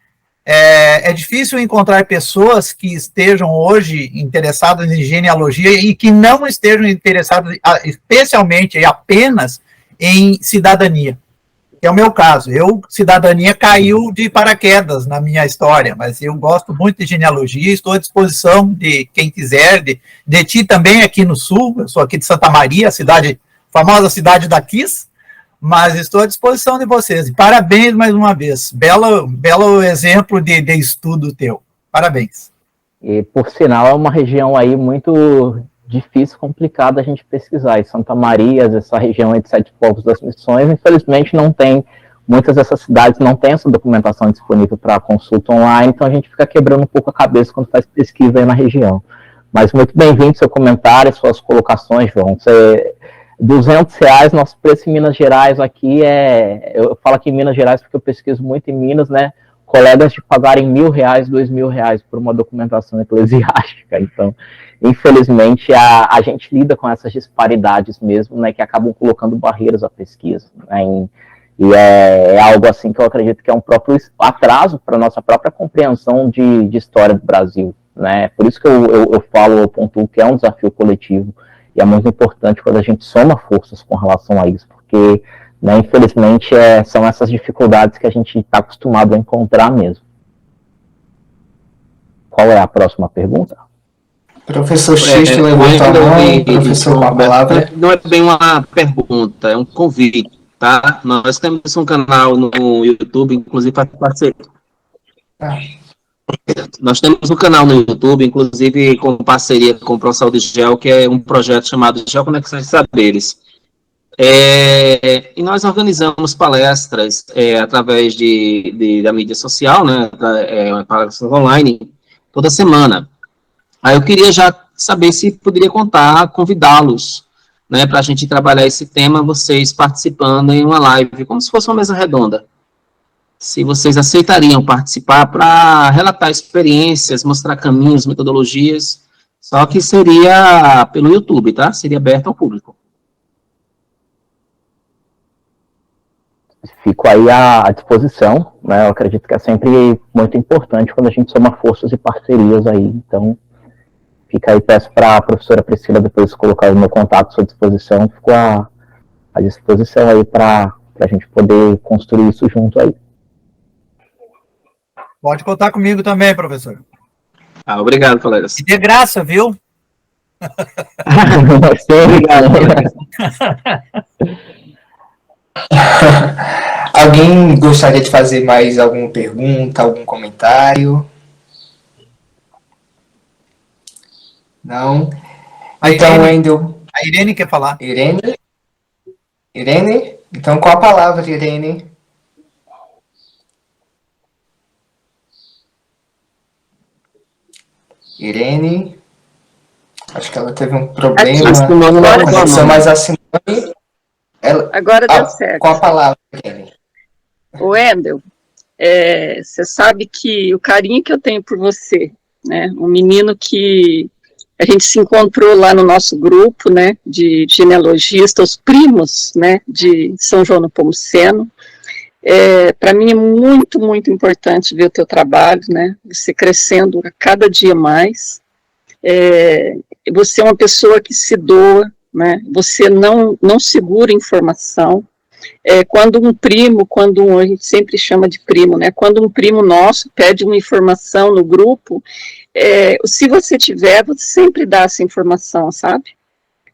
é difícil encontrar pessoas que estejam hoje interessadas em genealogia e que não estejam interessadas especialmente e apenas em cidadania, que é o meu caso. Cidadania caiu de paraquedas na minha história, mas eu gosto muito de genealogia, estou à disposição de quem quiser, de ti também aqui no Sul. Eu sou aqui de Santa Maria, famosa cidade da Kiss, mas estou à disposição de vocês. E parabéns mais uma vez. Belo exemplo de estudo teu. Parabéns. E, por sinal, é uma região aí muito difícil, complicada a gente pesquisar. E Santa Maria, essa região aí de Sete Povos das Missões, infelizmente não tem, muitas dessas cidades não têm essa documentação disponível para consulta online, então a gente fica quebrando um pouco a cabeça quando faz pesquisa aí na região. Mas muito bem-vindo seu comentário, suas colocações, João. R$200, nosso preço em Minas Gerais aqui eu falo aqui em Minas Gerais porque eu pesquiso muito em Minas, né? Colegas de pagarem R$1.000, R$2.000 por uma documentação eclesiástica. Então, infelizmente, a gente lida com essas disparidades mesmo, né? Que acabam colocando barreiras à pesquisa, né? E é algo assim que eu acredito que é um próprio atraso para a nossa própria compreensão de história do Brasil, né? Por isso que eu pontuo que é um desafio coletivo. E é muito importante quando a gente soma forças com relação a isso, porque, né, infelizmente, são essas dificuldades que a gente está acostumado a encontrar mesmo. Qual é a próxima pergunta? Professor Xisto levantou a mão, professor com a palavra. Não é bem uma pergunta, é um convite, tá? Nós temos um canal no YouTube, inclusive para parceria. Nós temos um canal no YouTube, inclusive com parceria com o ProSaúde Gel, que é um projeto chamado Gel Conexões de Saberes. E nós organizamos palestras através da mídia social, né, palestras online, toda semana. Aí eu queria já saber se poderia convidá-los, né, para a gente trabalhar esse tema, vocês participando em uma live, como se fosse uma mesa redonda. Se vocês aceitariam participar para relatar experiências, mostrar caminhos, metodologias, só que seria pelo YouTube, tá? Seria aberto ao público. Fico aí à disposição, né? Eu acredito que é sempre muito importante quando a gente soma forças e parcerias aí. Então, fica aí, peço para a professora Priscila depois colocar o meu contato à sua disposição. Fico à disposição aí para a gente poder construir isso junto aí. Pode contar comigo também, professor. Obrigado, colegas. E de graça, viu? Sim, obrigado. Alguém gostaria de fazer mais alguma pergunta, algum comentário? Não? Então, Wendel... A Irene quer falar. Irene? Irene? Então, qual a palavra, Irene? Irene? Acho que ela teve um problema. Mas a Simone... Agora deu certo. Qual a palavra, Irene? Wendel, você sabe que o carinho que eu tenho por você, né? Um menino que a gente se encontrou lá no nosso grupo, né? De genealogistas, os primos, né? De São João Nepomuceno. Para mim é muito, muito importante ver o teu trabalho, né? Você crescendo a cada dia mais. Você é uma pessoa que se doa, né? Você não segura informação. Quando a gente sempre chama de primo, né? Quando um primo nosso pede uma informação no grupo, se você tiver, você sempre dá essa informação, sabe?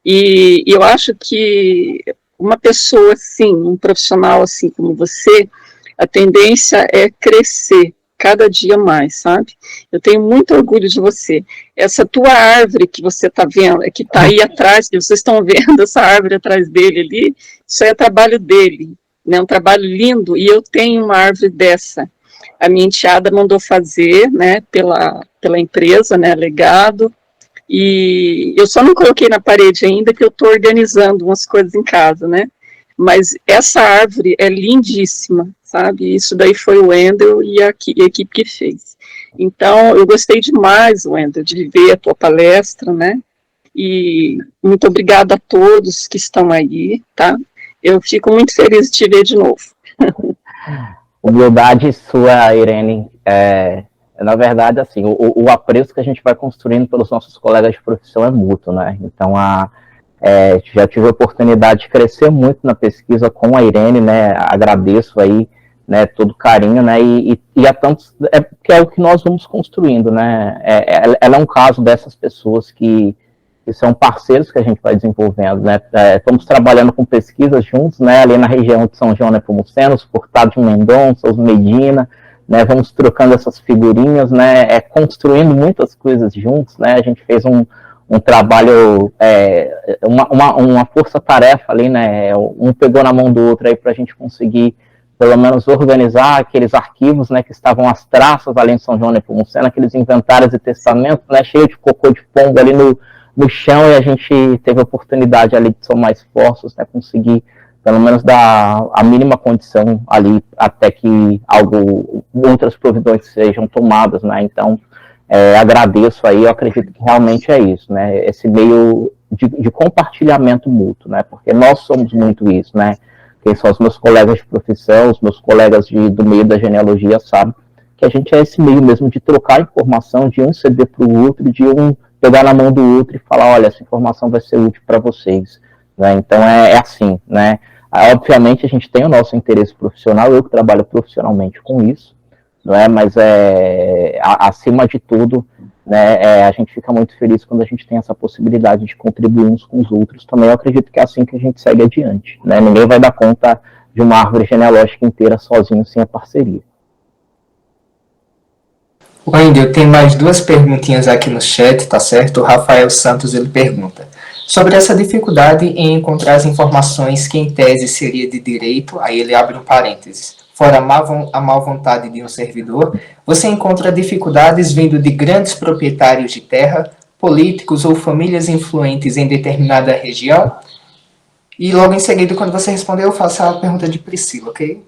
E eu acho que uma pessoa assim, um profissional assim como você, a tendência é crescer cada dia mais, sabe? Eu tenho muito orgulho de você. Essa tua árvore que você está vendo, que está aí atrás, que vocês estão vendo essa árvore atrás dele ali, isso é trabalho dele, né? Um trabalho lindo, e eu tenho uma árvore dessa. A minha enteada mandou fazer, né, pela empresa, né, legado, e eu só não coloquei na parede ainda, que eu estou organizando umas coisas em casa, né? Mas essa árvore é lindíssima, sabe? Isso daí foi o Wendel e a equipe que fez. Então, eu gostei demais, Wendel, de ver a tua palestra, né? E muito obrigada a todos que estão aí, tá? Eu fico muito feliz de te ver de novo. Humildade sua, Irene. Na verdade, assim, o apreço que a gente vai construindo pelos nossos colegas de profissão é mútuo, né? Então, já tive a oportunidade de crescer muito na pesquisa com a Irene, né? Agradeço aí, né, todo o carinho, né? E a tantos, que é o que nós vamos construindo, né? Ela é um caso dessas pessoas que são parceiros que a gente vai desenvolvendo, né? Estamos trabalhando com pesquisas juntos, né? Ali na região de São João Nepomuceno, os Furtado de Mendonça, os Medina, né? Vamos trocando essas figurinhas, né? Construindo muitas coisas juntos, né? A gente fez um trabalho, uma força-tarefa ali, né? Um pegou na mão do outro aí para a gente conseguir, pelo menos, organizar aqueles arquivos, né? Que estavam as traças ali em São João Nepomuceno, aqueles inventários e testamentos, né? Cheio de cocô de pombo ali no chão, e a gente teve a oportunidade ali de somar esforços, né? Conseguir, pelo menos, dar a mínima condição ali até que outras providências sejam tomadas, né? Então, agradeço aí, eu acredito que realmente é isso, né? Esse meio de compartilhamento mútuo, né? Porque nós somos muito isso, né? Quem são os meus colegas de profissão, os meus colegas do meio da genealogia, sabem que a gente é esse meio mesmo de trocar informação, de um ceder para o outro, de um pegar na mão do outro e falar, olha, essa informação vai ser útil para vocês, né? Então é assim, né? Obviamente a gente tem o nosso interesse profissional, eu que trabalho profissionalmente com isso, não é? Mas acima de tudo, né, a gente fica muito feliz quando a gente tem essa possibilidade de contribuir uns com os outros. Também eu acredito que é assim que a gente segue adiante, né? Ninguém vai dar conta de uma árvore genealógica inteira sozinho, sem a parceria. Wendel, tem mais duas perguntinhas aqui no chat, tá certo? O Rafael Santos, ele pergunta sobre essa dificuldade em encontrar as informações que em tese seria de direito, aí ele abre um parênteses, fora a má vontade de um servidor, você encontra dificuldades vindo de grandes proprietários de terra, políticos ou famílias influentes em determinada região? E logo em seguida, quando você responder, eu faço a pergunta de Priscila, ok?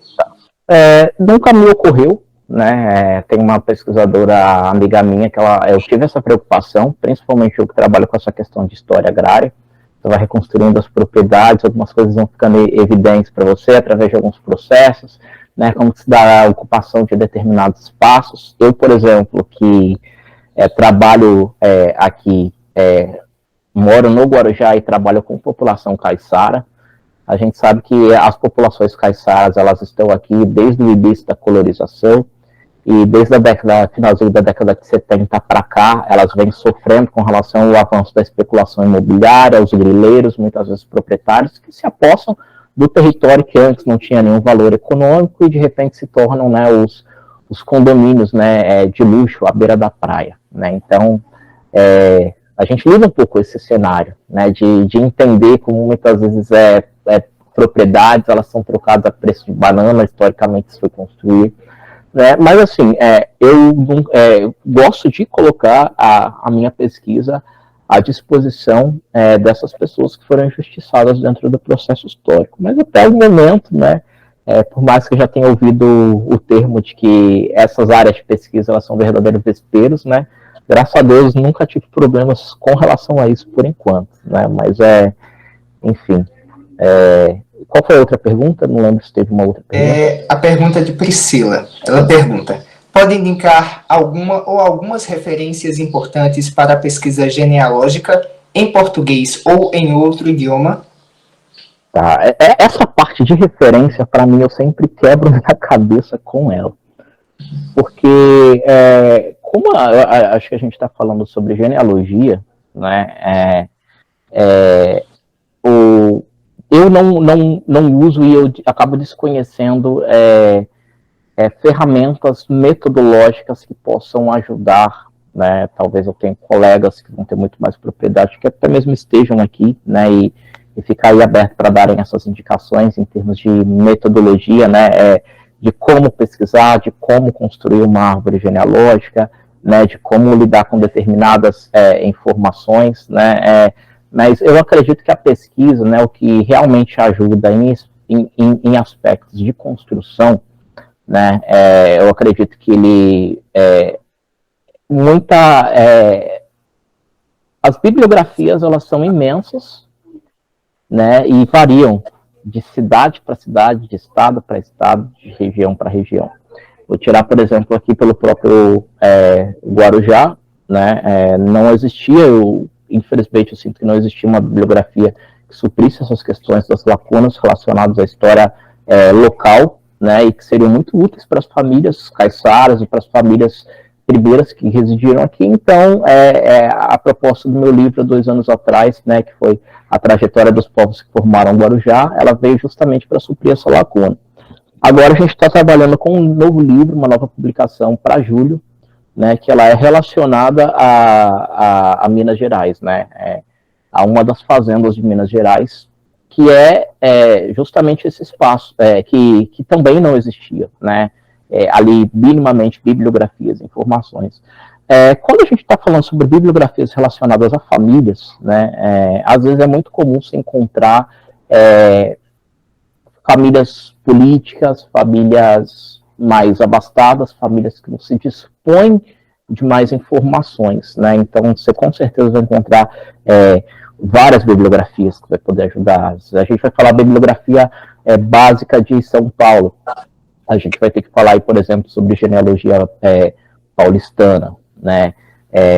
Nunca me ocorreu, né? Tem uma pesquisadora amiga minha que eu tive essa preocupação, principalmente eu que trabalho com essa questão de história agrária. Você vai reconstruindo as propriedades, algumas coisas vão ficando evidentes para você através de alguns processos, né? Como se dá a ocupação de determinados espaços. Eu, por exemplo, que trabalho aqui, moro no Guarujá e trabalho com população caiçara. A gente sabe que as populações caiçaras, elas estão aqui desde o início da colonização, e desde finalzinho da década de 70 para cá, elas vêm sofrendo com relação ao avanço da especulação imobiliária, os grileiros, muitas vezes proprietários, que se apossam do território que antes não tinha nenhum valor econômico e de repente se tornam, né, os condomínios, né, de luxo à beira da praia, né? Então, a gente lida um pouco esse cenário, né, de entender como muitas vezes propriedades, elas são trocadas a preço de banana, historicamente isso foi construído, né? Mas assim, eu gosto de colocar a minha pesquisa à disposição dessas pessoas que foram injustiçadas dentro do processo histórico. Mas até o momento, né, por mais que eu já tenha ouvido o termo de que essas áreas de pesquisa elas são verdadeiros vespeiros, né, graças a Deus nunca tive problemas com relação a isso por enquanto, né, mas enfim. Qual foi a outra pergunta? Não lembro se teve uma outra pergunta. A pergunta de Priscila. Ela pergunta: pode indicar alguma ou algumas referências importantes para a pesquisa genealógica em português ou em outro idioma? Tá. Essa parte de referência, para mim, eu sempre quebro minha cabeça com ela. Porque, como acho que a gente está falando sobre genealogia, né, eu não uso e eu acabo desconhecendo ferramentas metodológicas que possam ajudar, né? Talvez eu tenha colegas que vão ter muito mais propriedade, que até mesmo estejam aqui, né? E ficar aí aberto para darem essas indicações em termos de metodologia, né? De como pesquisar, de como construir uma árvore genealógica, né? De como lidar com determinadas informações, né? Mas eu acredito que a pesquisa, né, o que realmente ajuda em aspectos de construção, né, eu acredito que ele as bibliografias elas são imensas, né, e variam de cidade para cidade, de estado para estado, de região para região. Vou tirar, por exemplo, aqui pelo próprio Guarujá, né, não existia, infelizmente eu sinto que não existia uma bibliografia que suprisse essas questões das lacunas relacionadas à história local, né, e que seriam muito úteis para as famílias caiçaras e para as famílias tribeiras que residiram aqui. Então, a proposta do meu livro, 2 anos atrás, né, que foi a trajetória dos povos que formaram o Guarujá, ela veio justamente para suprir essa lacuna. Agora a gente está trabalhando com um novo livro, uma nova publicação para julho, né, que ela é relacionada a Minas Gerais, né, a uma das fazendas de Minas Gerais, que justamente esse espaço, que também não existia, né, ali minimamente bibliografias, informações. Quando a gente está falando sobre bibliografias relacionadas a famílias, né, às vezes é muito comum se encontrar famílias políticas, famílias mais abastadas, famílias que não se dispõem de mais informações, né? Então você com certeza vai encontrar várias bibliografias que vai poder ajudar. A gente vai falar bibliografia básica de São Paulo. A gente vai ter que falar aí, por exemplo, sobre genealogia paulistana, né?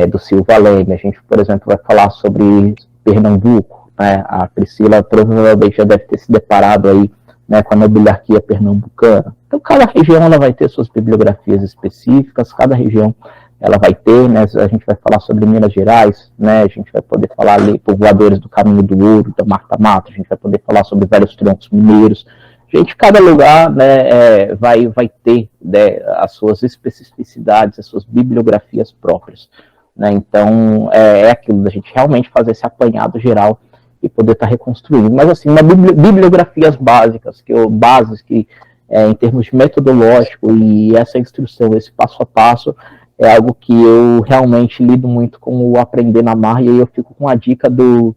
Do Silva Leme. A gente, por exemplo, vai falar sobre Pernambuco, né? A Priscila provavelmente já deve ter se deparado aí, né, com a nobiliarquia pernambucana. Então, cada região ela vai ter suas bibliografias específicas, cada região ela vai ter, né, a gente vai falar sobre Minas Gerais, né, a gente vai poder falar ali povoadores do Caminho do Ouro, da Marta Mata, a gente vai poder falar sobre vários troncos mineiros. Gente, cada lugar, né, vai ter, né, as suas especificidades, as suas bibliografias próprias, né. Então, aquilo da gente realmente fazer esse apanhado geral e poder estar reconstruindo. Mas, assim, bibliografias básicas, bases que em termos de metodológico e essa instrução, esse passo a passo, é algo que eu realmente lido muito com o aprender na marra, e aí eu fico com a dica do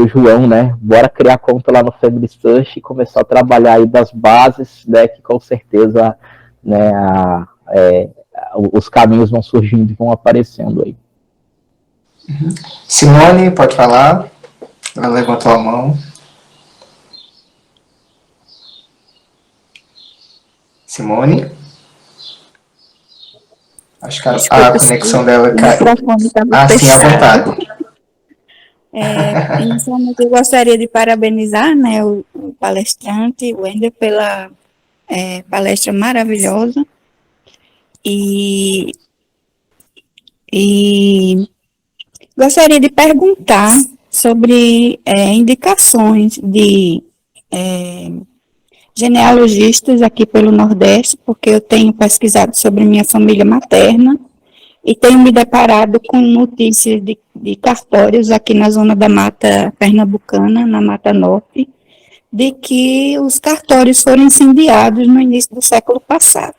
João, né, bora criar conta lá no Family Search e começar a trabalhar aí das bases, né, que com certeza, né, os caminhos vão surgindo e vão aparecendo aí. Simone, pode falar? Ela levantou a mão. Simone? Acho que a conexão dela caiu. Sim, à vontade. Inicialmente, eu gostaria de parabenizar, né, o palestrante, o Wendel, pela palestra maravilhosa. E gostaria de perguntar sobre indicações de genealogistas aqui pelo Nordeste, porque eu tenho pesquisado sobre minha família materna e tenho me deparado com notícias de cartórios aqui na zona da Mata Pernambucana, na Mata Norte, de que os cartórios foram incendiados no início do século passado.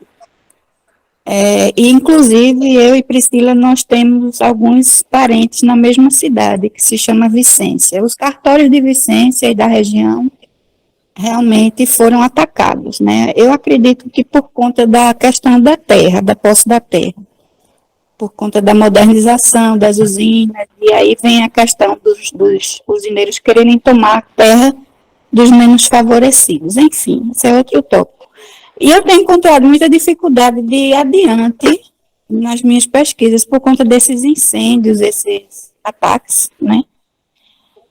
E, inclusive, eu e Priscila, nós temos alguns parentes na mesma cidade, que se chama Vicência. Os cartórios de Vicência e da região realmente foram atacados, né? Eu acredito que por conta da questão da terra, da posse da terra, por conta da modernização das usinas, e aí vem a questão dos usineiros quererem tomar a terra dos menos favorecidos. Enfim, esse é outro tópico. E eu tenho encontrado muita dificuldade de ir adiante nas minhas pesquisas por conta desses incêndios, esses ataques, né?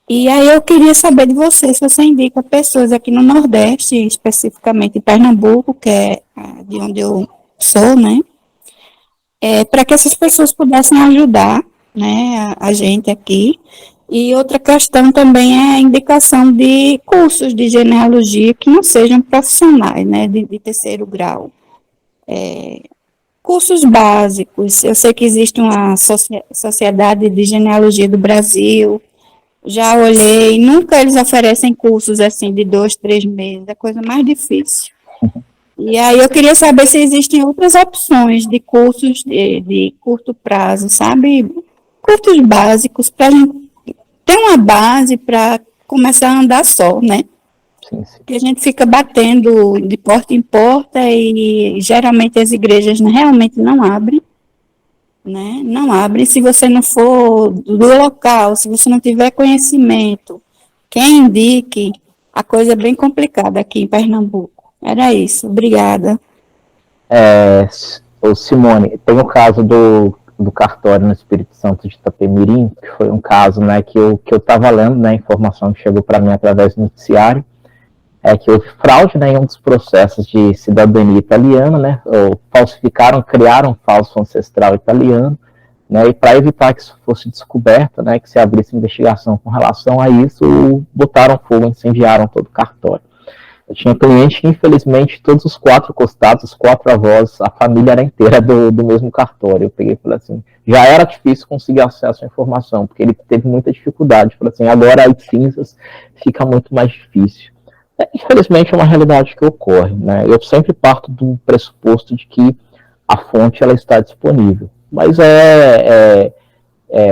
E aí eu queria saber de você, se você indica pessoas aqui no Nordeste, especificamente em Pernambuco, que é de onde eu sou, né? Para que essas pessoas pudessem ajudar, né, a gente aqui. E outra questão também é a indicação de cursos de genealogia que não sejam profissionais, né, de terceiro grau. Cursos básicos. Eu sei que existe uma Sociedade de Genealogia do Brasil. Já olhei, nunca eles oferecem cursos assim de 2, 3 meses, é a coisa mais difícil. E aí eu queria saber se existem outras opções de cursos de curto prazo, sabe? Cursos básicos, para a gente ter uma base para começar a andar só, né? Sim, sim. Que a gente fica batendo de porta em porta e geralmente as igrejas realmente não abrem. Né? Não abre se você não for do local, se você não tiver conhecimento. Quem indique, a coisa é bem complicada aqui em Pernambuco. Era isso, obrigada. Simone, tem o caso do cartório no Espírito Santo de Itapemirim, que foi um caso, né, que eu estava lendo, né, a informação que chegou para mim através do noticiário, que houve fraude, né, em um dos processos de cidadania italiana, né, criaram um falso ancestral italiano, né, e para evitar que isso fosse descoberto, né, que se abrisse investigação com relação a isso, botaram fogo, incendiaram todo o cartório. Eu tinha cliente que, infelizmente, todos os 4 costados, os 4 avós, a família era inteira do mesmo cartório. Eu peguei e falei assim, já era difícil conseguir acesso à informação, porque ele teve muita dificuldade. Falei assim, agora as cinzas fica muito mais difícil. Infelizmente é uma realidade que ocorre, né? Eu sempre parto do pressuposto de que a fonte ela está disponível, mas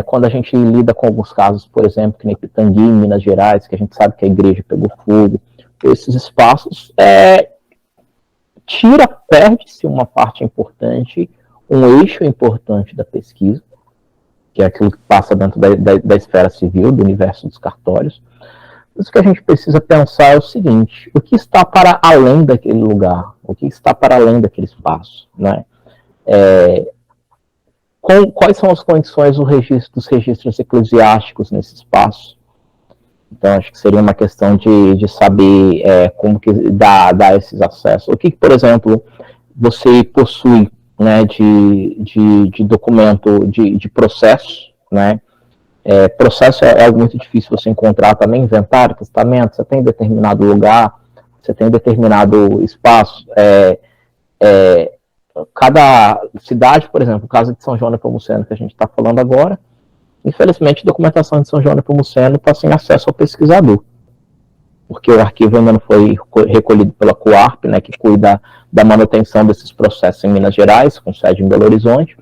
quando a gente lida com alguns casos, por exemplo, que nem Pitangui, em Minas Gerais, que a gente sabe que a igreja pegou fogo, esses espaços perde-se uma parte importante, um eixo importante da pesquisa, que é aquilo que passa dentro da esfera civil, do universo dos cartórios. Mas o que a gente precisa pensar é o seguinte, o que está para além daquele lugar? O que está para além daquele espaço? Né? Quais são as condições dos registros eclesiásticos nesse espaço? Então, acho que seria uma questão de saber como que dar esses acessos. O que, por exemplo, você possui, né, de documento, de processo, né? Processo é algo muito difícil você encontrar também, inventário, testamento, você tem determinado lugar, você tem determinado espaço, cada cidade, por exemplo, o caso de São João Nepomuceno que a gente está falando agora, infelizmente a documentação de São João Nepomuceno está sem acesso ao pesquisador, porque o arquivo ainda não foi recolhido pela COARP, né, que cuida da manutenção desses processos em Minas Gerais, com sede em Belo Horizonte,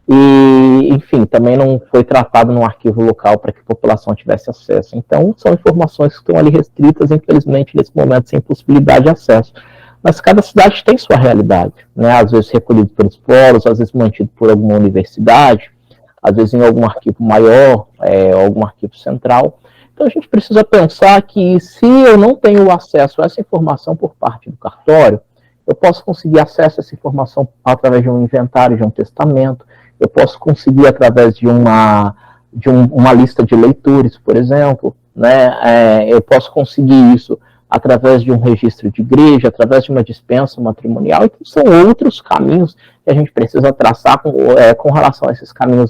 e, enfim, também não foi tratado num arquivo local para que a população tivesse acesso. Então, são informações que estão ali restritas, infelizmente, nesse momento, sem possibilidade de acesso. Mas cada cidade tem sua realidade, né? Às vezes recolhido pelos polos, às vezes mantido por alguma universidade, às vezes em algum arquivo maior, algum arquivo central. Então, a gente precisa pensar que se eu não tenho acesso a essa informação por parte do cartório, eu posso conseguir acesso a essa informação através de um inventário, de um testamento, eu posso conseguir através de uma lista de leitores, por exemplo, né? Eu posso conseguir isso através de um registro de igreja, através de uma dispensa matrimonial. Então, são outros caminhos que a gente precisa traçar com relação a esses caminhos,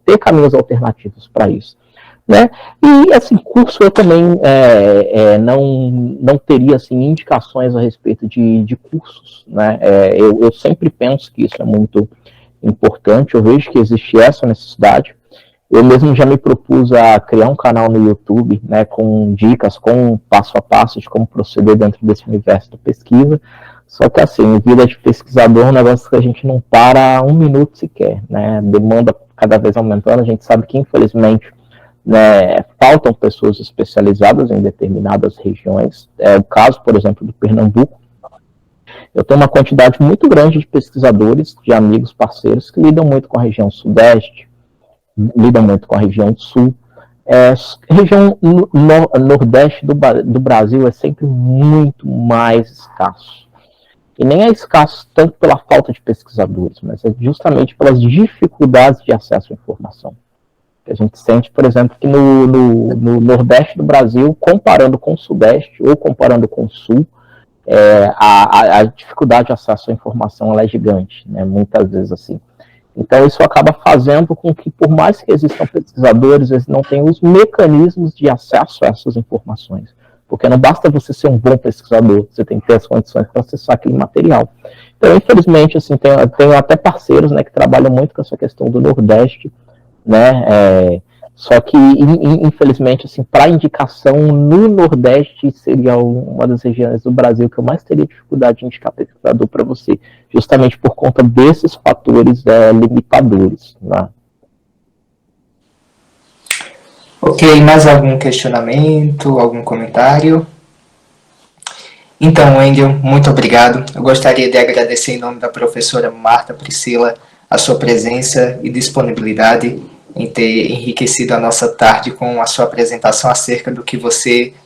ter caminhos alternativos para isso. né? E, assim, curso eu também não teria, assim, indicações a respeito de cursos, né? Eu sempre penso que isso é muito importante, eu vejo que existe essa necessidade. Eu mesmo já me propus a criar um canal no YouTube, né, com dicas, com passo a passo de como proceder dentro desse universo da pesquisa. Só que, assim, vida de pesquisador é um negócio que a gente não para um minuto sequer, né? Demanda cada vez aumentando. A gente sabe que, infelizmente, né, faltam pessoas especializadas em determinadas regiões. É o caso, por exemplo, do Pernambuco. Eu tenho uma quantidade muito grande de pesquisadores, de amigos, parceiros, que lidam muito com a região sudeste, lidam muito com a região sul. Região nordeste do Brasil é sempre muito mais escasso. E nem é escasso tanto pela falta de pesquisadores, mas é justamente pelas dificuldades de acesso à informação. A gente sente, por exemplo, que no nordeste do Brasil, comparando com o sudeste ou comparando com o sul, a dificuldade de acesso à informação ela é gigante, né? Muitas vezes assim. Então, isso acaba fazendo com que, por mais que existam pesquisadores, eles não têm os mecanismos de acesso a essas informações. Porque não basta você ser um bom pesquisador, você tem que ter as condições para acessar aquele material. Então, infelizmente, assim, tem até parceiros, né, que trabalham muito com essa questão do Nordeste, né, só que, infelizmente, assim, para indicação no Nordeste seria uma das regiões do Brasil que eu mais teria dificuldade de indicar pesquisador para você, justamente por conta desses fatores limitadores, né? Ok, mais algum questionamento, algum comentário? Então, Wendel, muito obrigado. Eu gostaria de agradecer em nome da professora Marta Priscila a sua presença e disponibilidade em ter enriquecido a nossa tarde com a sua apresentação acerca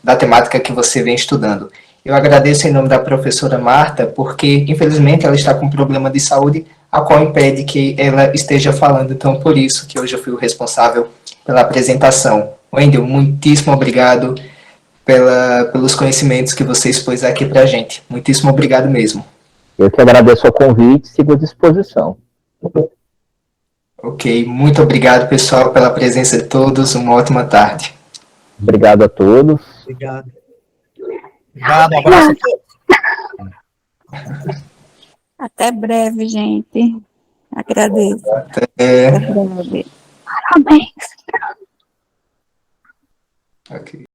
da temática que você vem estudando. Eu agradeço em nome da professora Marta, porque, infelizmente, ela está com um problema de saúde, a qual impede que ela esteja falando. Então, por isso que hoje eu fui o responsável pela apresentação. Wendel, muitíssimo obrigado pelos conhecimentos que você expôs aqui para a gente. Muitíssimo obrigado mesmo. Eu que agradeço o convite e sigo à disposição. Ok, muito obrigado, pessoal, pela presença de todos. Uma ótima tarde. Obrigado a todos. Obrigado. Obrigado, um abraço a todos. Até breve, gente. Agradeço. Até. Até breve. Parabéns. Ok.